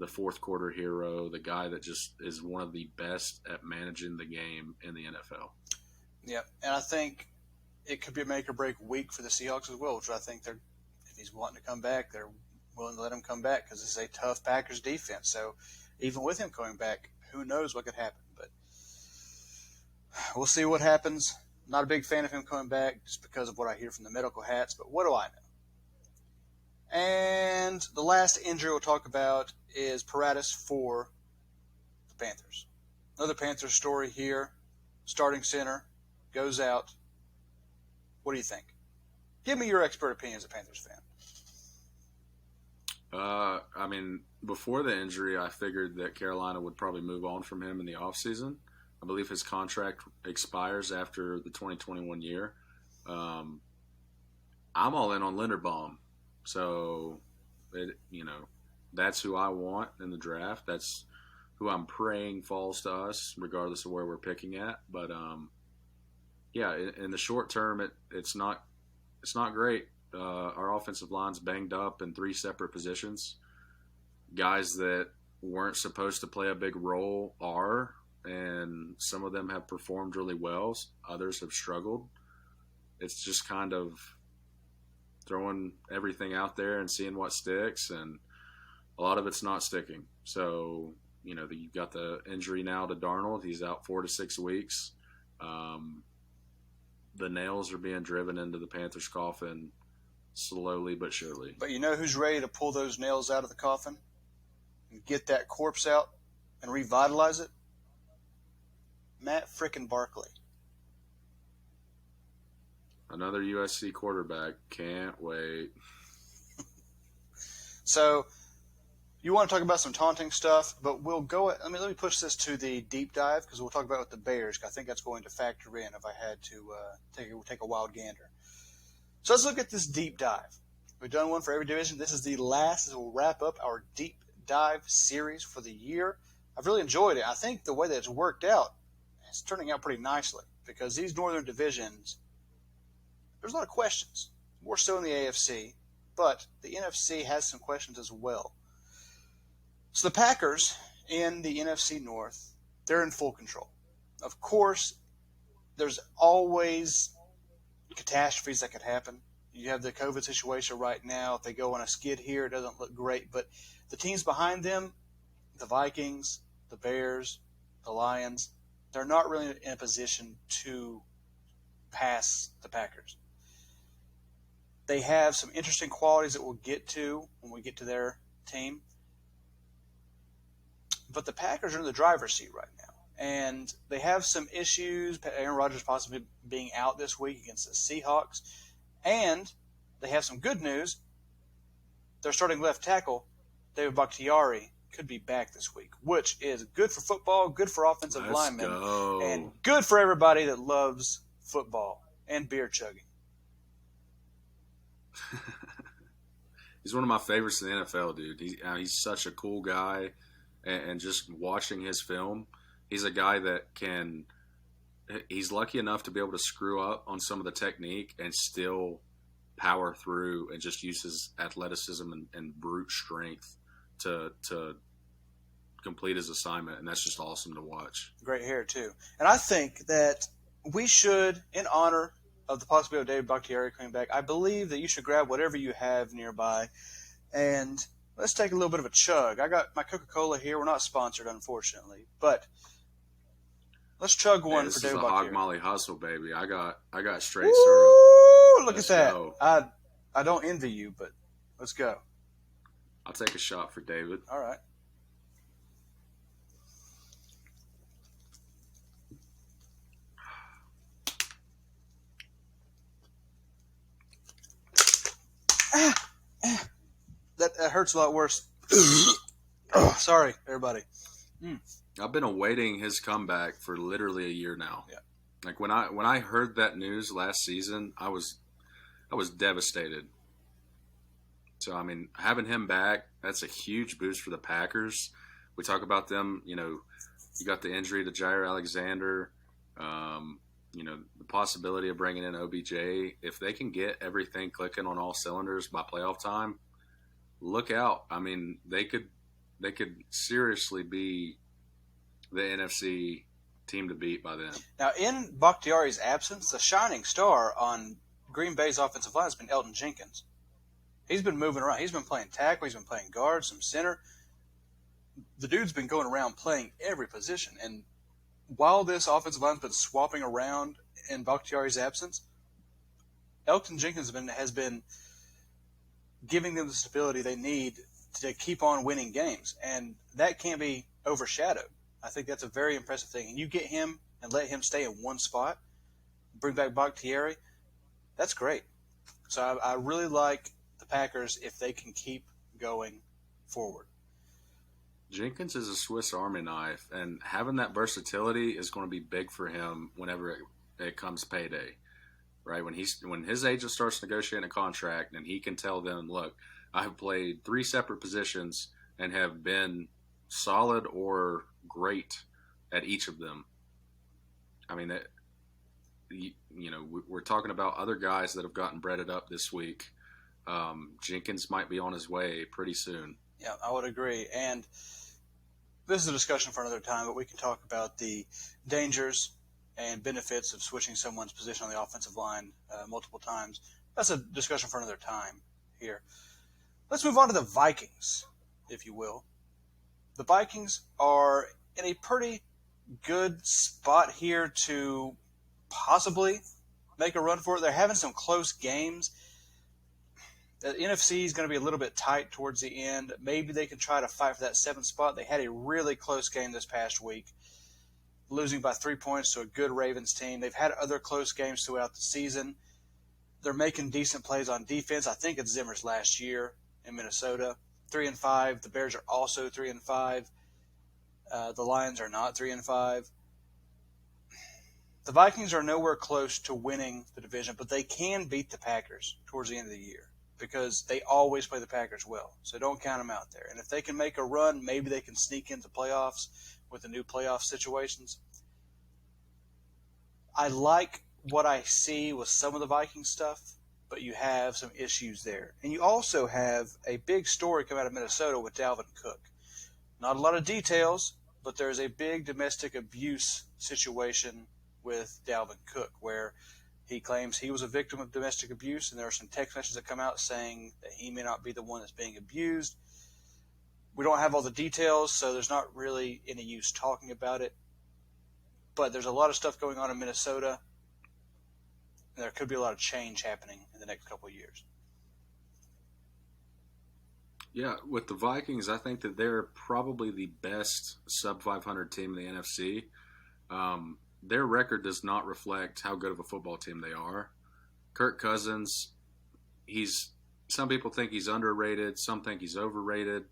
The fourth quarter hero, the guy that just is one of the best at managing the game in the NFL. Yeah, and I think it could be a make or break week for the Seahawks as well, which I think if he's wanting to come back, they're willing to let him come back because it's a tough Packers defense. So even with him coming back, who knows what could happen. But we'll see what happens. Not a big fan of him coming back just because of what I hear from the medical hats, but what do I know? And the last injury we'll talk about is Paratus for the Panthers. Another Panthers story here. Starting center goes out. What do you think? Give me your expert opinion as a Panthers fan. Before the injury, I figured that Carolina would probably move on from him in the offseason. I believe his contract expires after the 2021 year. I'm all in on Linderbaum. So, that's who I want in the draft. That's who I'm praying falls to us, regardless of where we're picking at. But, in the short term, it's not great. Our offensive line's banged up in 3 separate positions. Guys that weren't supposed to play a big role are, and some of them have performed really well. Others have struggled. It's just kind of throwing everything out there and seeing what sticks, and a lot of it's not sticking. So, you've got the injury now to Darnold. He's out 4 to 6 weeks. The nails are being driven into the Panthers' coffin slowly but surely. But you know who's ready to pull those nails out of the coffin and get that corpse out and revitalize it? Matt frickin' Barkley. Another USC quarterback. Can't wait. So, you want to talk about some taunting stuff, but we'll go. Let me push this to the deep dive because we'll talk about with the Bears. I think that's going to factor in if I had to take a wild gander. So let's look at this deep dive. We've done one for every division. This is the last. This will wrap up our deep dive series for the year. I've really enjoyed it. I think the way that it's worked out is turning out pretty nicely because these northern divisions, there's a lot of questions, more so in the AFC, but the NFC has some questions as well. So the Packers in the NFC North, they're in full control. Of course, there's always catastrophes that could happen. You have the COVID situation right now. If they go on a skid here, it doesn't look great. But the teams behind them, the Vikings, the Bears, the Lions, they're not really in a position to pass the Packers. They have some interesting qualities that we'll get to when we get to their team. But the Packers are in the driver's seat right now. And they have some issues. Aaron Rodgers possibly being out this week against the Seahawks. And they have some good news. Their starting left tackle, David Bakhtiari, could be back this week, which is good for football, good for offensive linemen, and good for everybody that loves football and beer chugging. He's one of my favorites in the NFL, dude. He's such a cool guy. And just watching his film, he's a guy that he's lucky enough to be able to screw up on some of the technique and still power through and just use his athleticism and brute strength to complete his assignment. And that's just awesome to watch. Great hair, too. And I think that we should, in honor of the possibility of David Bakhtiari coming back, I believe that you should grab whatever you have nearby and let's take a little bit of a chug. I got my Coca-Cola here. We're not sponsored, unfortunately, but let's chug Hey, one for this is David a Bakhtiari. Hogmolly hustle, baby. I got straight syrup. Woo! Look Let's at that. go. I don't envy you, but let's go. I'll take a shot for David. All right. That hurts a lot worse. Oh, sorry, everybody. I've been awaiting his comeback for literally a year now. Yeah. Like when I heard that news last season, I was devastated. So I mean, having him back, that's a huge boost for the Packers. We talk about them, you got the injury to Jair Alexander, the possibility of bringing in OBJ. If they can get everything clicking on all cylinders by playoff time, look out. I mean, they could seriously be the NFC team to beat by then. Now, in Bakhtiari's absence, the shining star on Green Bay's offensive line has been Elton Jenkins. He's been moving around. He's been playing tackle. He's been playing guard, some center. The dude's been going around playing every position. And while this offensive line's been swapping around in Bakhtiari's absence, Elton Jenkins has been giving them the stability they need to keep on winning games. And that can't be overshadowed. I think that's a very impressive thing. And you get him and let him stay in one spot, bring back Bakhtiari, that's great. So I really like the Packers if they can keep going forward. Jenkins is a Swiss Army knife, and having that versatility is going to be big for him whenever it comes payday, right? When his agent starts negotiating a contract and he can tell them, look, I have played 3 separate positions and have been solid or great at each of them. I mean, we're talking about other guys that have gotten breaded up this week. Jenkins might be on his way pretty soon. Yeah, I would agree. And this is a discussion for another time, but we can talk about the dangers and benefits of switching someone's position on the offensive line multiple times. That's a discussion for another time here. Let's move on to the Vikings, if you will. The Vikings are in a pretty good spot here to possibly make a run for it. They're having some close games. The NFC is going to be a little bit tight towards the end. Maybe they can try to fight for that 7th spot. They had a really close game this past week, losing by 3 points to a good Ravens team. They've had other close games throughout the season. They're making decent plays on defense. I think it's Zimmer's last year in Minnesota. 3-5. The Bears are also 3-5. The Lions are not 3-5. The Vikings are nowhere close to winning the division, but they can beat the Packers towards the end of the year because they always play the Packers well. So don't count them out there. And if they can make a run, maybe they can sneak into playoffs with the new playoff situations. I like what I see with some of the Viking stuff, but you have some issues there. And you also have a big story coming out of Minnesota with Dalvin Cook. Not a lot of details, but there's a big domestic abuse situation with Dalvin Cook where he claims he was a victim of domestic abuse, and there are some text messages that come out saying that he may not be the one that's being abused. We don't have all the details, so there's not really any use talking about it. But there's a lot of stuff going on in Minnesota, and there could be a lot of change happening in the next couple of years. Yeah, with the Vikings, I think that they're probably the best sub-500 team in the NFC. Their record does not reflect how good of a football team they are. Kirk Cousins, some people think he's underrated, some think he's overrated.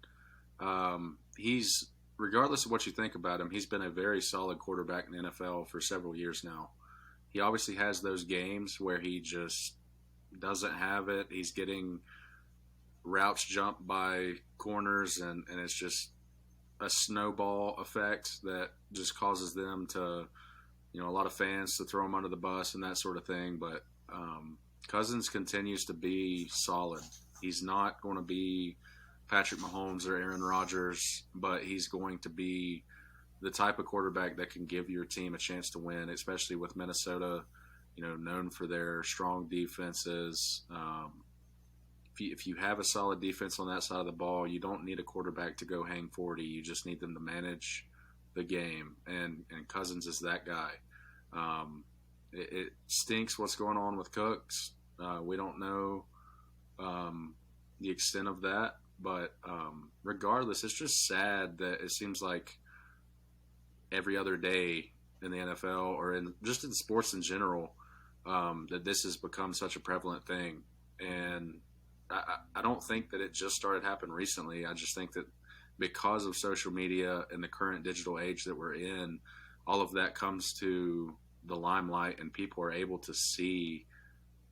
He's, regardless of what you think about him, he's been a very solid quarterback in the NFL for several years now. He obviously has those games where he just doesn't have it. He's getting routes jumped by corners, and it's just a snowball effect that just causes them to, a lot of fans to throw him under the bus and that sort of thing. But Cousins continues to be solid. He's not going to be Patrick Mahomes or Aaron Rodgers, but he's going to be the type of quarterback that can give your team a chance to win, especially with Minnesota known for their strong defenses. If you have a solid defense on that side of the ball, you don't need a quarterback to go hang 40. You just need them to manage the game, and Cousins is that guy. It stinks what's going on with Cooks. We don't know the extent of that, but regardless, it's just sad that it seems like every other day in the NFL or just in sports in general, that this has become such a prevalent thing. And I don't think that it just started happening recently. I just think that because of social media and the current digital age that we're in, all of that comes to the limelight and people are able to see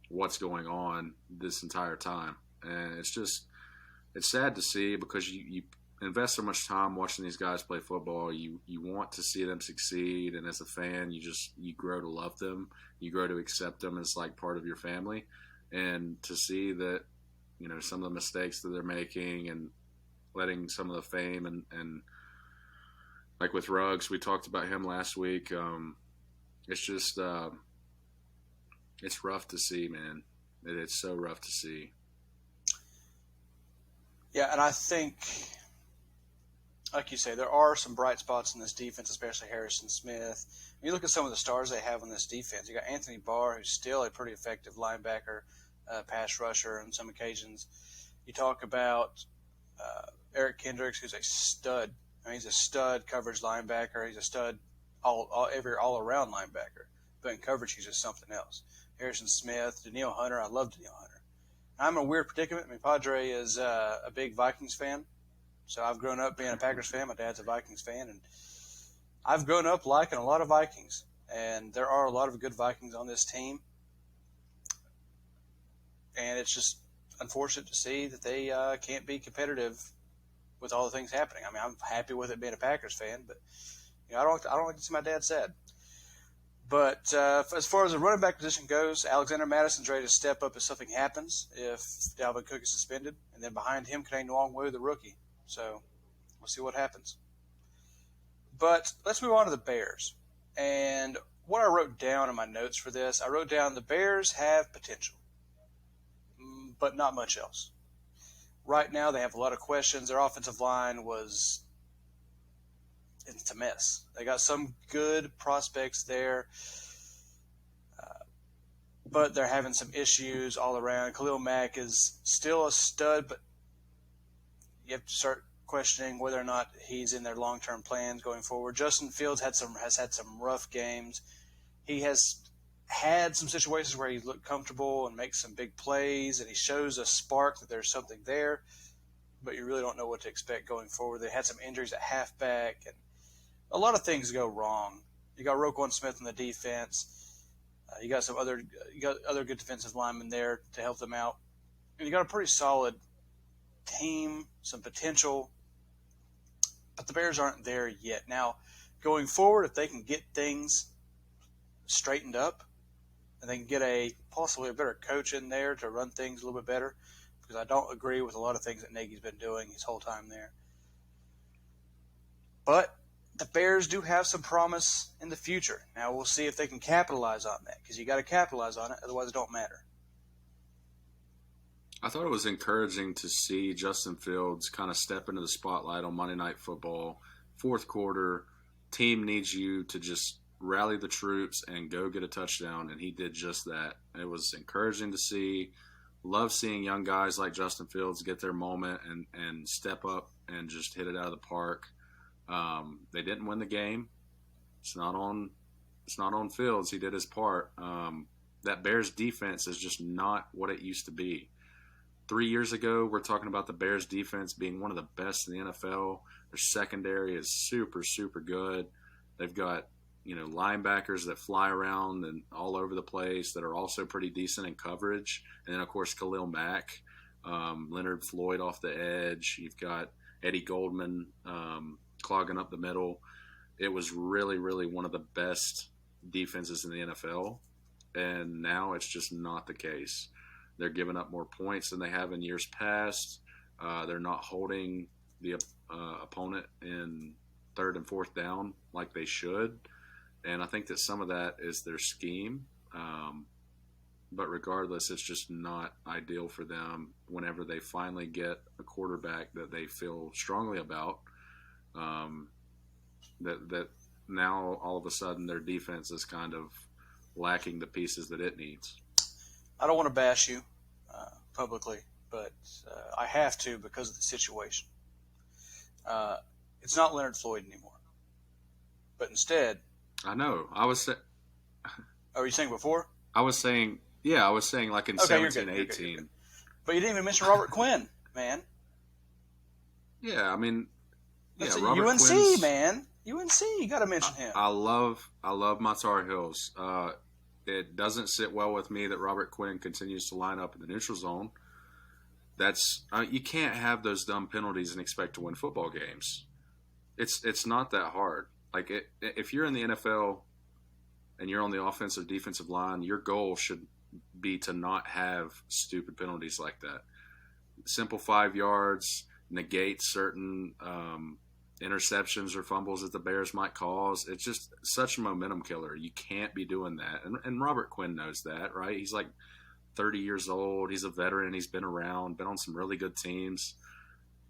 what's going on this entire time. And it's sad to see because you invest so much time watching these guys play football. You want to see them succeed, and as a fan, you grow to love them. You grow to accept them as like part of your family, and to see that some of the mistakes that they're making and letting some of the fame and like with Ruggs, we talked about him last week. It's just it's rough to see, man. It's so rough to see. Yeah, and I think, like you say, there are some bright spots in this defense, especially Harrison Smith. When you look at some of the stars they have on this defense, you got Anthony Barr, who's still a pretty effective linebacker, pass rusher on some occasions. You talk about Eric Kendricks, who's a stud. He's a stud coverage linebacker. He's a stud all-around linebacker. But in coverage, he's just something else. Harrison Smith, Danielle Hunter. I love Danielle Hunter. I'm in a weird predicament. Padre is a big Vikings fan. So I've grown up being a Packers fan. My dad's a Vikings fan. And I've grown up liking a lot of Vikings. And there are a lot of good Vikings on this team. And it's just unfortunate to see that they can't be competitive with all the things happening. I mean, I'm happy with it being a Packers fan, but I don't like to see my dad sad. But as far as the running back position goes, Alexander Madison's ready to step up if something happens, if Dalvin Cook is suspended. And then behind him, Kane Nwangwu, the rookie. So we'll see what happens. But let's move on to the Bears. And what I wrote down in my notes for this, I wrote down the Bears have potential, but not much else. Right now, they have a lot of questions. Their offensive line it's a mess. They got some good prospects there, but they're having some issues all around. Khalil Mack is still a stud, but you have to start questioning whether or not he's in their long-term plans going forward. Justin Fields has had some rough games. He has had some situations where he looked comfortable and makes some big plays, and he shows a spark that there's something there, but you really don't know what to expect going forward. They had some injuries at halfback, and a lot of things go wrong. You got Roquan Smith in the defense. You got other good defensive linemen there to help them out, and you got a pretty solid team, some potential, but the Bears aren't there yet. Now, going forward, if they can get things straightened up, and they can get possibly a better coach in there to run things a little bit better, because I don't agree with a lot of things that Nagy's been doing his whole time there. But the Bears do have some promise in the future. Now we'll see if they can capitalize on that, because you got to capitalize on it, otherwise it don't matter. I thought it was encouraging to see Justin Fields kind of step into the spotlight on Monday Night Football. Fourth quarter, team needs you to just rally the troops and go get a touchdown, and he did just that. It was encouraging to see. Love seeing young guys like Justin Fields get their moment and step up and just hit it out of the park. They didn't win the game. It's not on Fields. He did his part. That Bears defense is just not what it used to be. 3 years ago, we're talking about the Bears defense being one of the best in the NFL. Their secondary is super, super good. They've got linebackers that fly around and all over the place that are also pretty decent in coverage. And then, of course, Khalil Mack, Leonard Floyd off the edge. You've got Eddie Goldman clogging up the middle. It was really, really one of the best defenses in the NFL. And now it's just not the case. They're giving up more points than they have in years past. They're not holding the opponent in third and fourth down like they should. And I think that some of that is their scheme. But regardless, it's just not ideal for them whenever they finally get a quarterback that they feel strongly about. That now all of a sudden their defense is kind of lacking the pieces that it needs. I don't want to bash you publicly, but I have to because of the situation. It's not Leonard Floyd anymore, but instead. I know. I was. Oh, were you saying before? I was saying like in 17, 18. You're good. But you didn't even mention Robert Quinn, man. Yeah, I mean, Robert UNC, Quinn's, man. UNC, you got to mention him. I love my Tar Heels. It doesn't sit well with me that Robert Quinn continues to line up in the neutral zone. That's you can't have those dumb penalties and expect to win football games. It's not that hard. Like if you're in the NFL and you're on the offensive defensive line, your goal should be to not have stupid penalties like that. Simple 5 yards, negate certain interceptions or fumbles that the Bears might cause. It's just such a momentum killer. You can't be doing that. And Robert Quinn knows that, right? He's like 30 years old. He's a veteran. He's been around, been on some really good teams.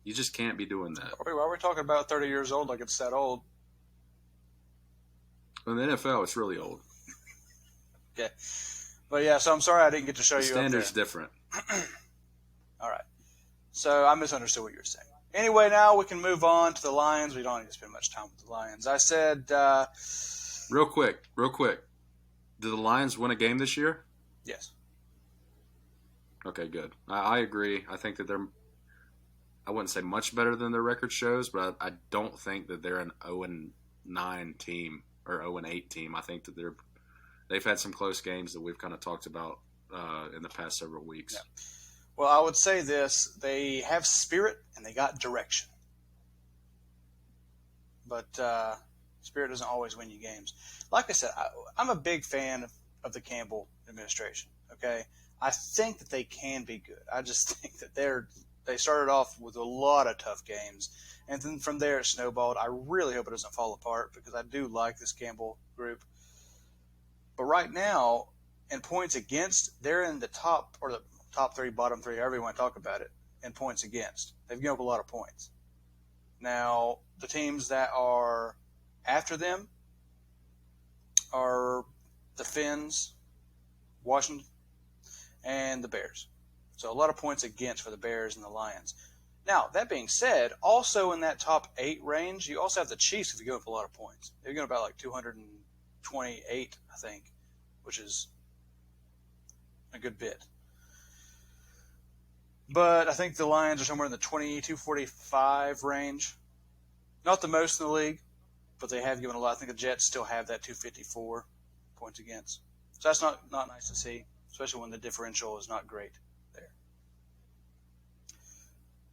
You just can't be doing that. Why are we talking about 30 years old like it's that old? In the NFL, it's really old. Okay. But yeah, so I'm sorry I didn't get to show you. The standard's different. All right. So I misunderstood what you were saying. Anyway, now we can move on to the Lions. We don't need to spend much time with the Lions. I said... Real quick. Did the Lions win a game this year? Yes. Okay, good. I agree. I think that they're... I wouldn't say much better than their record shows, but I don't think that they're an 0-9 team or 0-8 team. I think that they've had some close games that we've kind of talked about in the past several weeks. Yeah. Well, I would say this. They have spirit and they got direction. But spirit doesn't always win you games. Like I said, I'm a big fan of the Campbell administration, okay? I think that they can be good. I just think that they started off with a lot of tough games, and then from there it snowballed. I really hope it doesn't fall apart because I do like this Campbell group. But right now, in points against, they're in the top three, bottom three, however you want to talk about it, in points against. They've given up a lot of points. Now, the teams that are after them are the Finns, Washington, and the Bears. So a lot of points against for the Bears and the Lions. Now, that being said, also in that top 8 range, you also have the Chiefs if you go up a lot of points. They're going about like 228, I think, which is a good bit. But I think the Lions are somewhere in the 245 range. Not the most in the league, but they have given a lot. I think the Jets still have that 254 points against. So that's not nice to see, especially when the differential is not great there.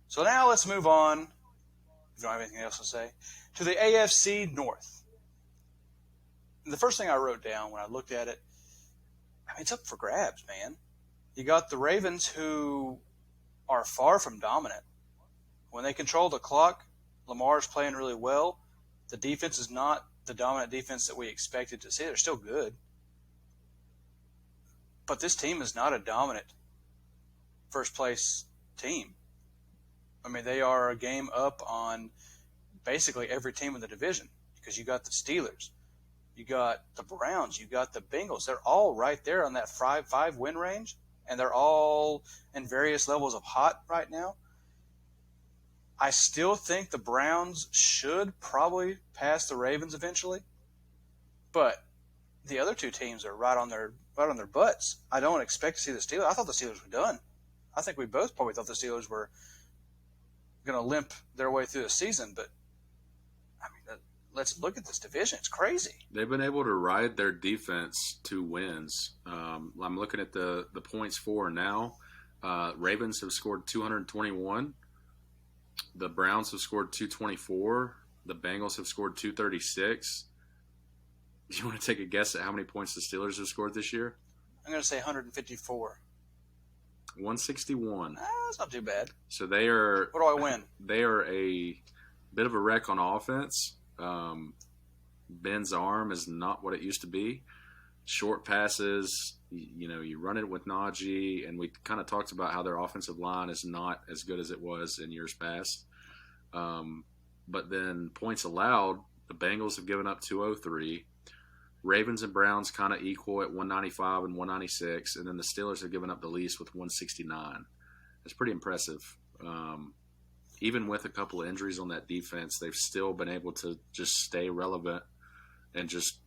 So now let's move on, if you don't have anything else to say, to the AFC North. And the first thing I wrote down when I looked at it, I mean, it's up for grabs, man. You got the Ravens, who are far from dominant. When they control the clock, Lamar's playing really well. The defense is not the dominant defense that we expected to see. They're still good. But this team is not a dominant first-place team. I mean, they are a game up on basically every team in the division because you got the Steelers, you got the Browns, you got the Bengals. They're all right there on that 5 win range, and they're all in various levels of hot right now. I still think the Browns should probably pass the Ravens eventually, but the other two teams are right on their butts. I don't expect to see the Steelers. I thought the Steelers were done. I think we both probably thought the Steelers were going to limp their way through the season, but I mean, let's look at this division. It's crazy. They've been able to ride their defense to wins. I'm looking at the points for now. Ravens have scored 221. The Browns have scored 224. The Bengals have scored 236. Do you want to take a guess at how many points the Steelers have scored this year? I'm going to say 154. 161. That's not too bad. So they are. What do I win? They are a bit of a wreck on offense. Ben's arm is not what it used to be. short passes. You run it with Najee, and we kind of talked about how their offensive line is not as good as it was in years past. But then points allowed, the Bengals have given up 203. Ravens and Browns kind of equal at 195 and 196, and then the Steelers have given up the least with 169. That's pretty impressive. Even with a couple of injuries on that defense, they've still been able to just stay relevant and just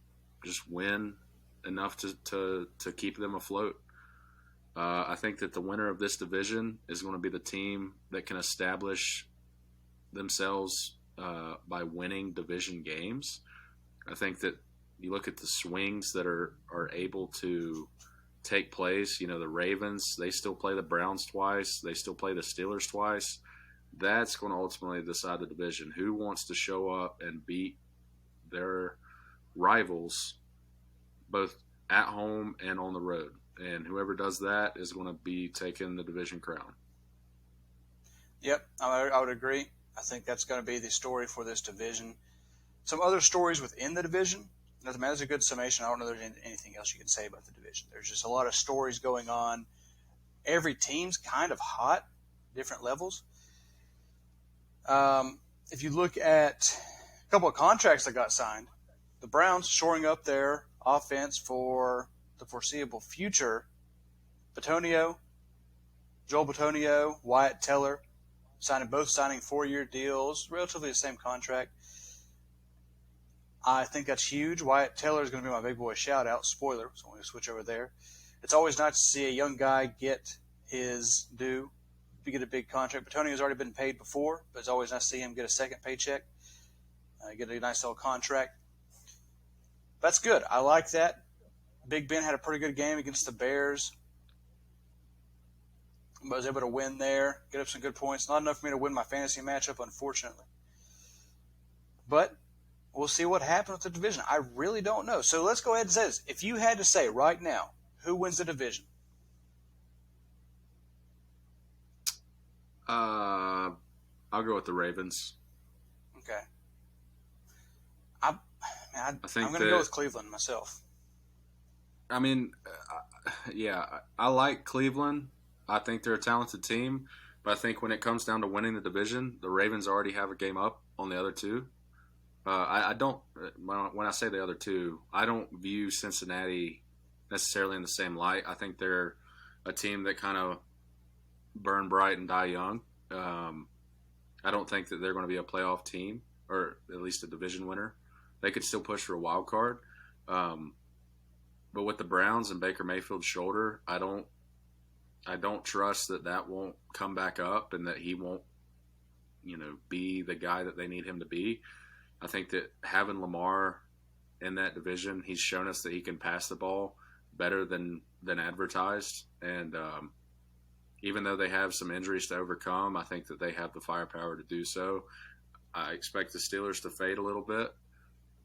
win enough to keep them afloat. I think that the winner of this division is going to be the team that can establish themselves by winning division games. I think that you look at the swings that are able to take place. The Ravens, they still play the Browns twice. They still play the Steelers twice. That's going to ultimately decide the division. Who wants to show up and beat their rivals both at home and on the road? And whoever does that is going to be taking the division crown. Yep, I would agree. I think that's going to be the story for this division. Some other stories within the division. That's a good summation. I don't know if there's anything else you can say about the division. There's just a lot of stories going on. Every team's kind of hot, different levels. If you look at a couple of contracts that got signed, the Browns shoring up their offense for the foreseeable future. Joel Bitonio, Wyatt Teller, both signing 4-year deals, relatively the same contract. I think that's huge. Wyatt Teller is going to be my big boy shout-out. Spoiler, so I'm going to switch over there. It's always nice to see a young guy get his due, to get a big contract. Bitonio's already been paid before, but it's always nice to see him get a second paycheck, get a nice little contract. That's good. I like that. Big Ben had a pretty good game against the Bears. I was able to win there, get up some good points. Not enough for me to win my fantasy matchup, unfortunately. But we'll see what happens with the division. I really don't know. So let's go ahead and say this. If you had to say right now, who wins the division? I'll go with the Ravens. Okay. I'm going to go with Cleveland myself. I mean, I like Cleveland. I think they're a talented team. But I think when it comes down to winning the division, the Ravens already have a game up on the other two. I don't. When I say the other two, I don't view Cincinnati necessarily in the same light. I think they're a team that kind of burn bright and die young. I don't think that they're going to be a playoff team, or at least a division winner. They could still push for a wild card. But with the Browns and Baker Mayfield's shoulder, I don't trust that won't come back up and that he won't, be the guy that they need him to be. I think that having Lamar in that division, he's shown us that he can pass the ball better than advertised. And even though they have some injuries to overcome, I think that they have the firepower to do so. I expect the Steelers to fade a little bit,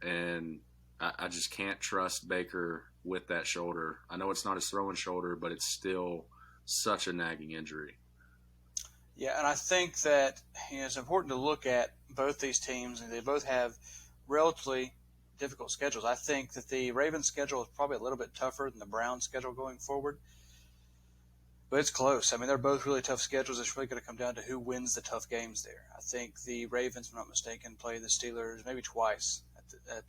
and I just can't trust Baker with that shoulder. I know it's not his throwing shoulder, but it's still such a nagging injury. Yeah, and I think that it's important to look at both these teams, and they both have relatively difficult schedules. I think that the Ravens' schedule is probably a little bit tougher than the Browns' schedule going forward, but it's close. I mean, they're both really tough schedules. It's really going to come down to who wins the tough games there. I think the Ravens, if I'm not mistaken, play the Steelers maybe twice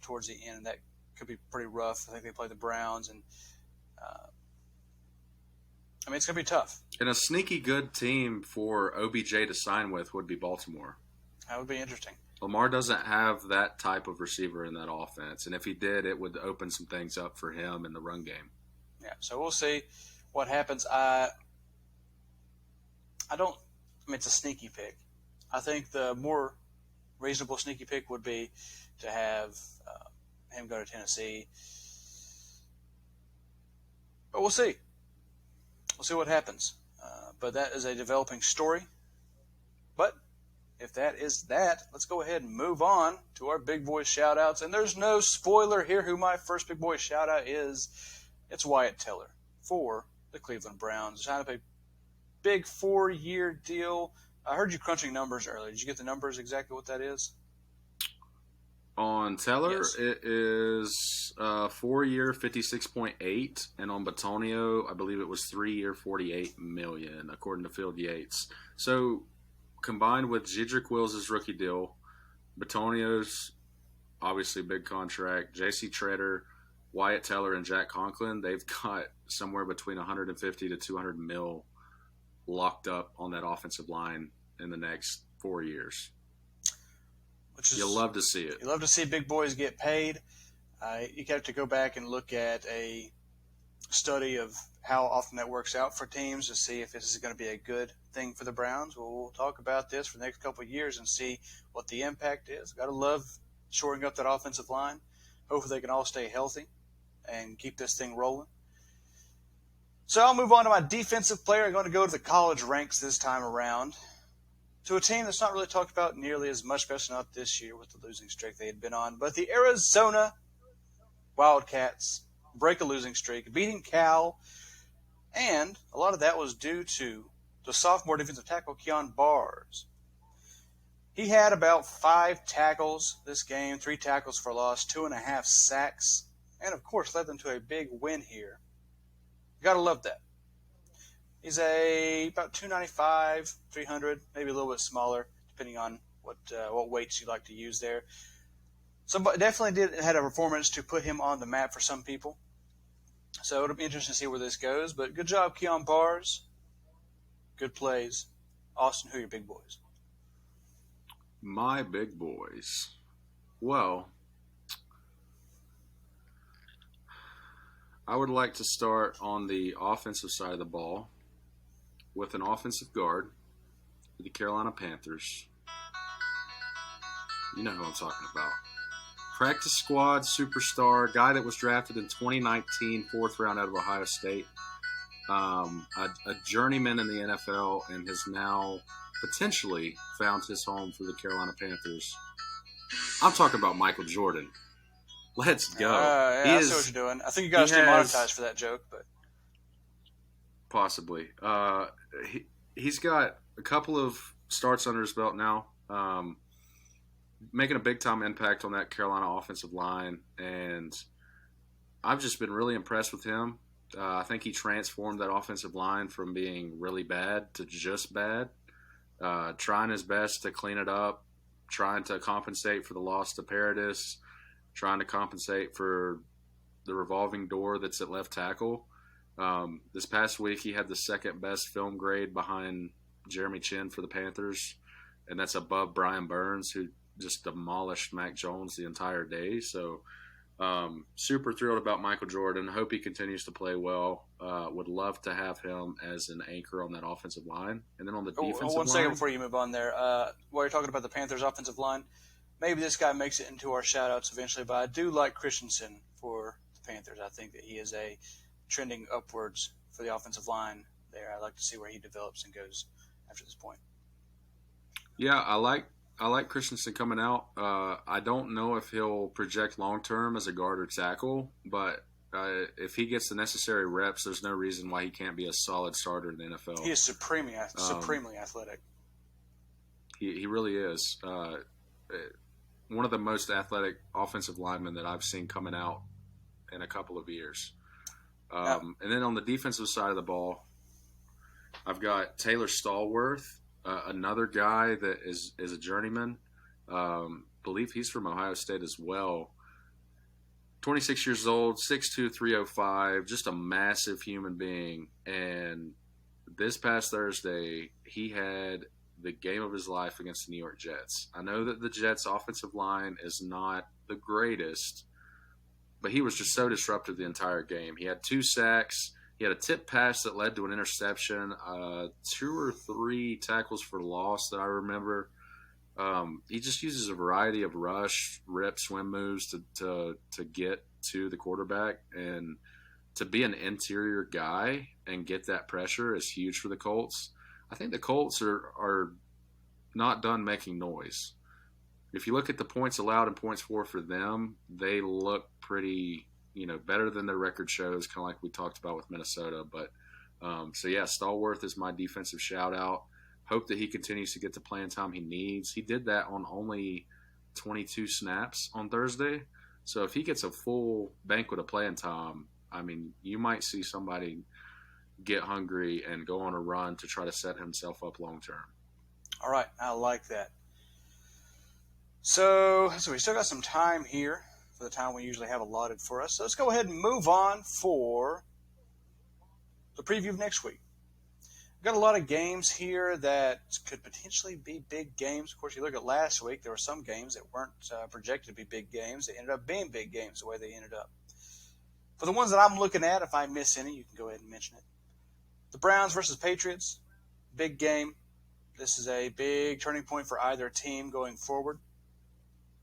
towards the end, and that could be pretty rough. I think they play the Browns, and it's going to be tough. And a sneaky good team for OBJ to sign with would be Baltimore. That would be interesting. Lamar doesn't have that type of receiver in that offense, and if he did, it would open some things up for him in the run game. Yeah, so we'll see what happens. It's a sneaky pick. I think the more reasonable sneaky pick would be to have him go to Tennessee. But we'll see. We'll see what happens. But that is a developing story. But if that is that, let's go ahead and move on to our big boy shout-outs. And there's no spoiler here who my first big boy shout-out is. It's Wyatt Teller for the Cleveland Browns. Signed up a big 4-year deal. I heard you crunching numbers earlier. Did you get the numbers exactly what that is? On Teller, Yes. it is 4-year, 56.8, and on Batonio, I believe it was 3-year, 48 million, according to Field Yates. So, combined with Jedrick Wills' rookie deal, Batonio's obviously big contract, J.C. Treader, Wyatt Teller, and Jack Conklin, they've got somewhere between 150 to 200 mil locked up on that offensive line in the next 4 years. Which is, you'll love to see it. You love to see big boys get paid. You have to go back and look at a study of how often that works out for teams to see if this is going to be a good thing for the Browns. We'll talk about this for the next couple of years and see what the impact is. Got to love shoring up that offensive line. Hopefully they can all stay healthy and keep this thing rolling. So I'll move on to my defensive player. I'm going to go to the college ranks this time around, to a team that's not really talked about nearly as much, especially not this year with the losing streak they had been on. But the Arizona Wildcats break a losing streak, beating Cal, and a lot of that was due to the sophomore defensive tackle, Keon Bars. He had about 5 tackles this game, 3 tackles for loss, 2.5 sacks, and of course led them to a big win here. You gotta love that. He's about 295, 300, maybe a little bit smaller, depending on what weights you like to use there. So definitely had a performance to put him on the map for some people. So it'll be interesting to see where this goes. But good job, Keon Bars. Good plays. Austin, who are your big boys? My big boys. Well, I would like to start on the offensive side of the ball with an offensive guard for the Carolina Panthers. You know who I'm talking about. Practice squad superstar, guy that was drafted in 2019, 4th round out of Ohio State. A journeyman in the NFL and has now potentially found his home for the Carolina Panthers. I'm talking about Michael Jordan. Let's go. Yeah, I see what you're doing. I think you got us demonetized for that joke, but possibly. He's got a couple of starts under his belt now, making a big-time impact on that Carolina offensive line, and I've just been really impressed with him. I think he transformed that offensive line from being really bad to just bad, trying his best to clean it up, trying to compensate for the loss to Paradis, trying to compensate for the revolving door that's at left tackle. This past week, he had the second best film grade behind Jeremy Chin for the Panthers, and that's above Brian Burns, who just demolished Mac Jones the entire day. So super thrilled about Michael Jordan. Hope he continues to play well. Would love to have him as an anchor on that offensive line. And then on the defensive line. 1 second before you move on there. While you're talking about the Panthers offensive line, maybe this guy makes it into our shout-outs eventually, but I do like Christensen for the Panthers. I think that he is trending upwards for the offensive line there. I'd like to see where he develops and goes after this point. Yeah, I like Christensen coming out. I don't know if he'll project long-term as a guard or tackle, but if he gets the necessary reps, there's no reason why he can't be a solid starter in the NFL. He is supremely athletic. He really is. One of the most athletic offensive linemen that I've seen coming out in a couple of years. And then on the defensive side of the ball, I've got Taylor Stallworth, another guy that is a journeyman. Believe he's from Ohio State as well. 26 years old, 6'2", 305, just a massive human being. And this past Thursday, he had the game of his life against the New York Jets. I know that the Jets' offensive line is not the greatest, but he was just so disruptive the entire game. He had 2 sacks. He had a tip pass that led to an interception, 2 or 3 tackles for loss that I remember. He just uses a variety of rush, rip, swim moves to get to the quarterback. And to be an interior guy and get that pressure is huge for the Colts. I think the Colts are not done making noise. If you look at the points allowed and points for them, they look pretty, better than their record shows, kind of like we talked about with Minnesota. But so yeah, Stallworth is my defensive shout out. Hope that he continues to get the playing time he needs. He did that on only 22 snaps on Thursday. So if he gets a full banquet of playing time, I mean, you might see somebody get hungry and go on a run to try to set himself up long term. All right, I like that. So we still got some time here for the time we usually have allotted for us. So let's go ahead and move on for the preview of next week. We've got a lot of games here that could potentially be big games. Of course, you look at last week, there were some games that weren't projected to be big games. They ended up being big games the way they ended up. For the ones that I'm looking at, if I miss any, you can go ahead and mention it. The Browns versus Patriots, big game. This is a big turning point for either team going forward.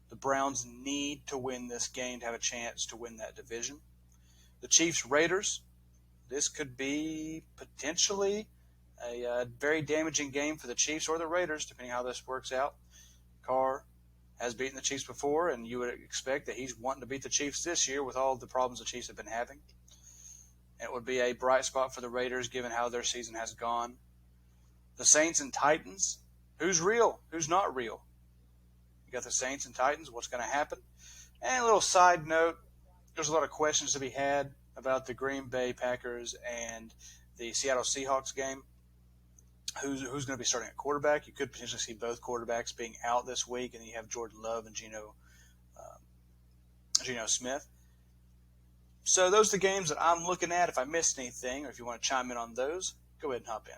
The Browns need to win this game to have a chance to win that division. The Chiefs-Raiders, this could be potentially a very damaging game for the Chiefs or the Raiders, depending how this works out. Carr has beaten the Chiefs before, and you would expect that he's wanting to beat the Chiefs this year with all the problems the Chiefs have been having. It would be a bright spot for the Raiders given how their season has gone. The Saints and Titans, who's real? Who's not real? You got the Saints and Titans, what's going to happen? And a little side note, there's a lot of questions to be had about the Green Bay Packers and the Seattle Seahawks game. Who's going to be starting at quarterback? You could potentially see both quarterbacks being out this week, and then you have Jordan Love and Geno Smith. So those are the games that I'm looking at. If I missed anything, or if you want to chime in on those, go ahead and hop in.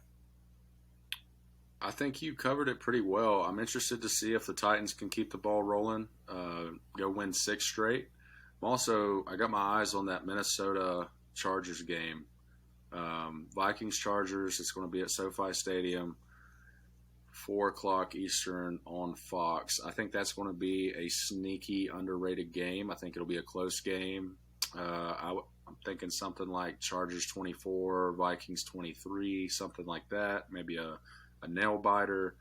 I think you covered it pretty well. I'm interested to see if the Titans can keep the ball rolling, go win 6 straight. I got my eyes on that Minnesota Chargers game. Vikings Chargers, it's going to be at SoFi Stadium, 4 o'clock Eastern on Fox. I think that's going to be a sneaky, underrated game. I think it'll be a close game. I'm thinking something like Chargers 24, Vikings 23, something like that. Maybe a nail biter.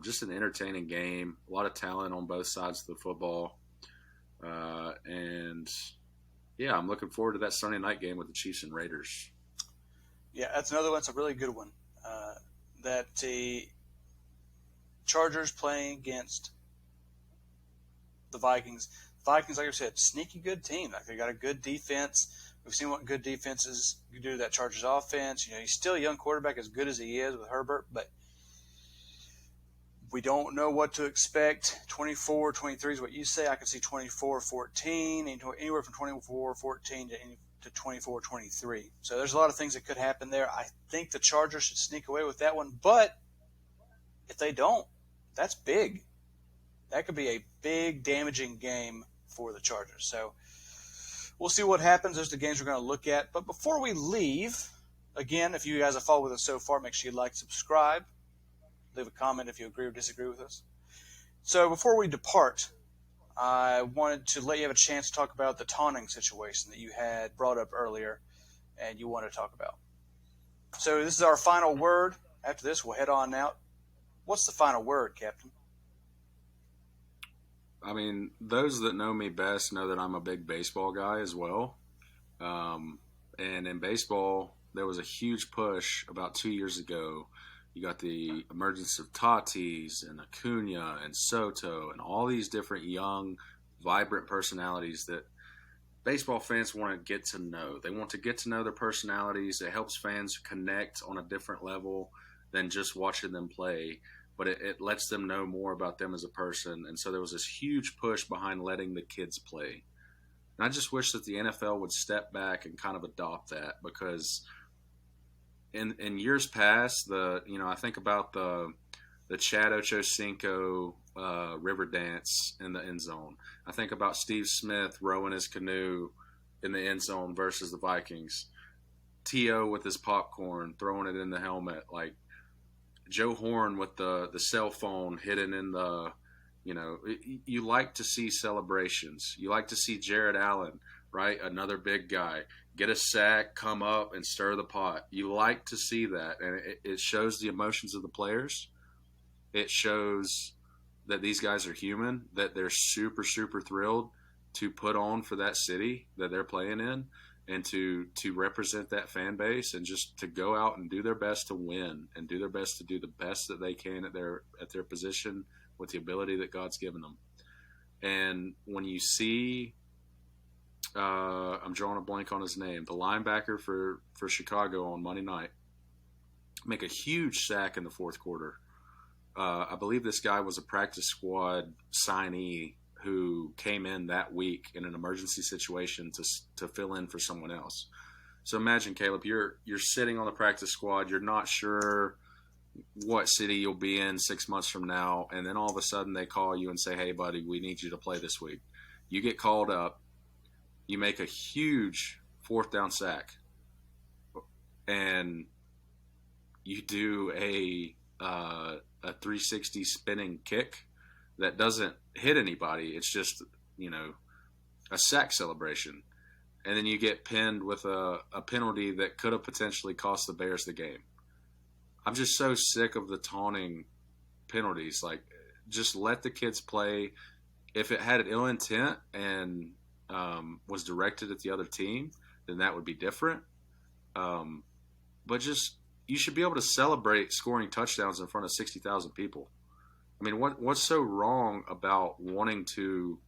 Just an entertaining game. A lot of talent on both sides of the football. And yeah, I'm looking forward to that Sunday night game with the Chiefs and Raiders. Yeah, that's another one. It's a really good one. That the Chargers playing against the Vikings. Vikings, like I said, sneaky good team. Like, they got a good defense. We've seen what good defenses do to that Chargers offense. You know, he's still a young quarterback, as good as he is with Herbert, but we don't know what to expect. 24-23 is what you say. I can see 24-14, anywhere from 24-14 to 24-23. So there's a lot of things that could happen there. I think the Chargers should sneak away with that one, but if they don't, that's big. That could be a big, damaging game for the Chargers. So we'll see what happens. Those are the games we're going to look at. But before we leave, again, if you guys have followed with us so far, make sure you like, subscribe. Leave a comment if you agree or disagree with us. So before we depart, I wanted to let you have a chance to talk about the taunting situation that you had brought up earlier and you want to talk about. So this is our final word. After this, we'll head on out. What's the final word, Captain? I mean, those that know me best know that I'm a big baseball guy as well. And in baseball, there was a huge push about 2 years ago. You got the emergence of Tatis and Acuna and Soto and all these different young, vibrant personalities that baseball fans want to get to know. They want to get to know their personalities. It helps fans connect on a different level than just watching them play, but it lets them know more about them as a person. And so there was this huge push behind letting the kids play. And I just wish that the NFL would step back and kind of adopt that, because in years past, I think about the Chad Ochocinco river dance in the end zone. I think about Steve Smith rowing his canoe in the end zone versus the Vikings. T.O. with his popcorn, throwing it in the helmet. Like Joe Horn with the cell phone hidden in the, you like to see celebrations. You like to see Jared Allen, right? Another big guy. Get a sack, come up, and stir the pot. You like to see that, and it shows the emotions of the players. It shows that these guys are human, that they're super, super thrilled to put on for that city that they're playing in, and to represent that fan base, and just to go out and do their best to win, and do their best to do the best that they can at their position with the ability that God's given them. And when you see, I'm drawing a blank on his name, the linebacker for Chicago on Monday night, make a huge sack in the fourth quarter. I believe this guy was a practice squad signee who came in that week in an emergency situation to fill in for someone else. So imagine, Caleb, you're sitting on the practice squad. You're not sure what city you'll be in 6 months from now, and then all of a sudden they call you and say, "Hey, buddy, we need you to play this week." You get called up. You make a huge fourth down sack, and you do a 360 spinning kick that doesn't hit anybody. It's just, a sack celebration. And then you get pinned with a penalty that could have potentially cost the Bears the game. I'm just so sick of the taunting penalties. Like, just let the kids play. If it had an ill intent and was directed at the other team, then that would be different. But just, you should be able to celebrate scoring touchdowns in front of 60,000 people. I mean, what's so wrong about wanting to,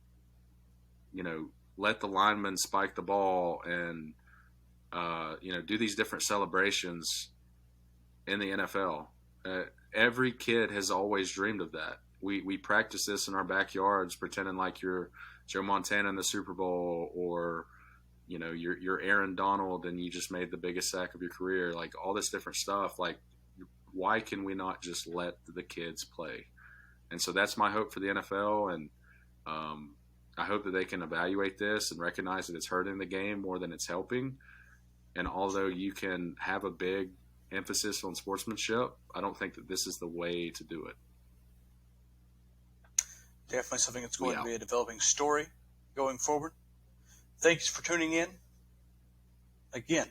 let the linemen spike the ball and, do these different celebrations in the NFL? Every kid has always dreamed of that. We practice this in our backyards, pretending like you're Joe Montana in the Super Bowl, or you're Aaron Donald and you just made the biggest sack of your career. Like, all this different stuff. Like, why can we not just let the kids play? And so that's my hope for the NFL. And I hope that they can evaluate this and recognize that it's hurting the game more than it's helping. And although you can have a big emphasis on sportsmanship, I don't think that this is the way to do it. Definitely something that's going to be a developing story going forward. Thanks for tuning in. Again,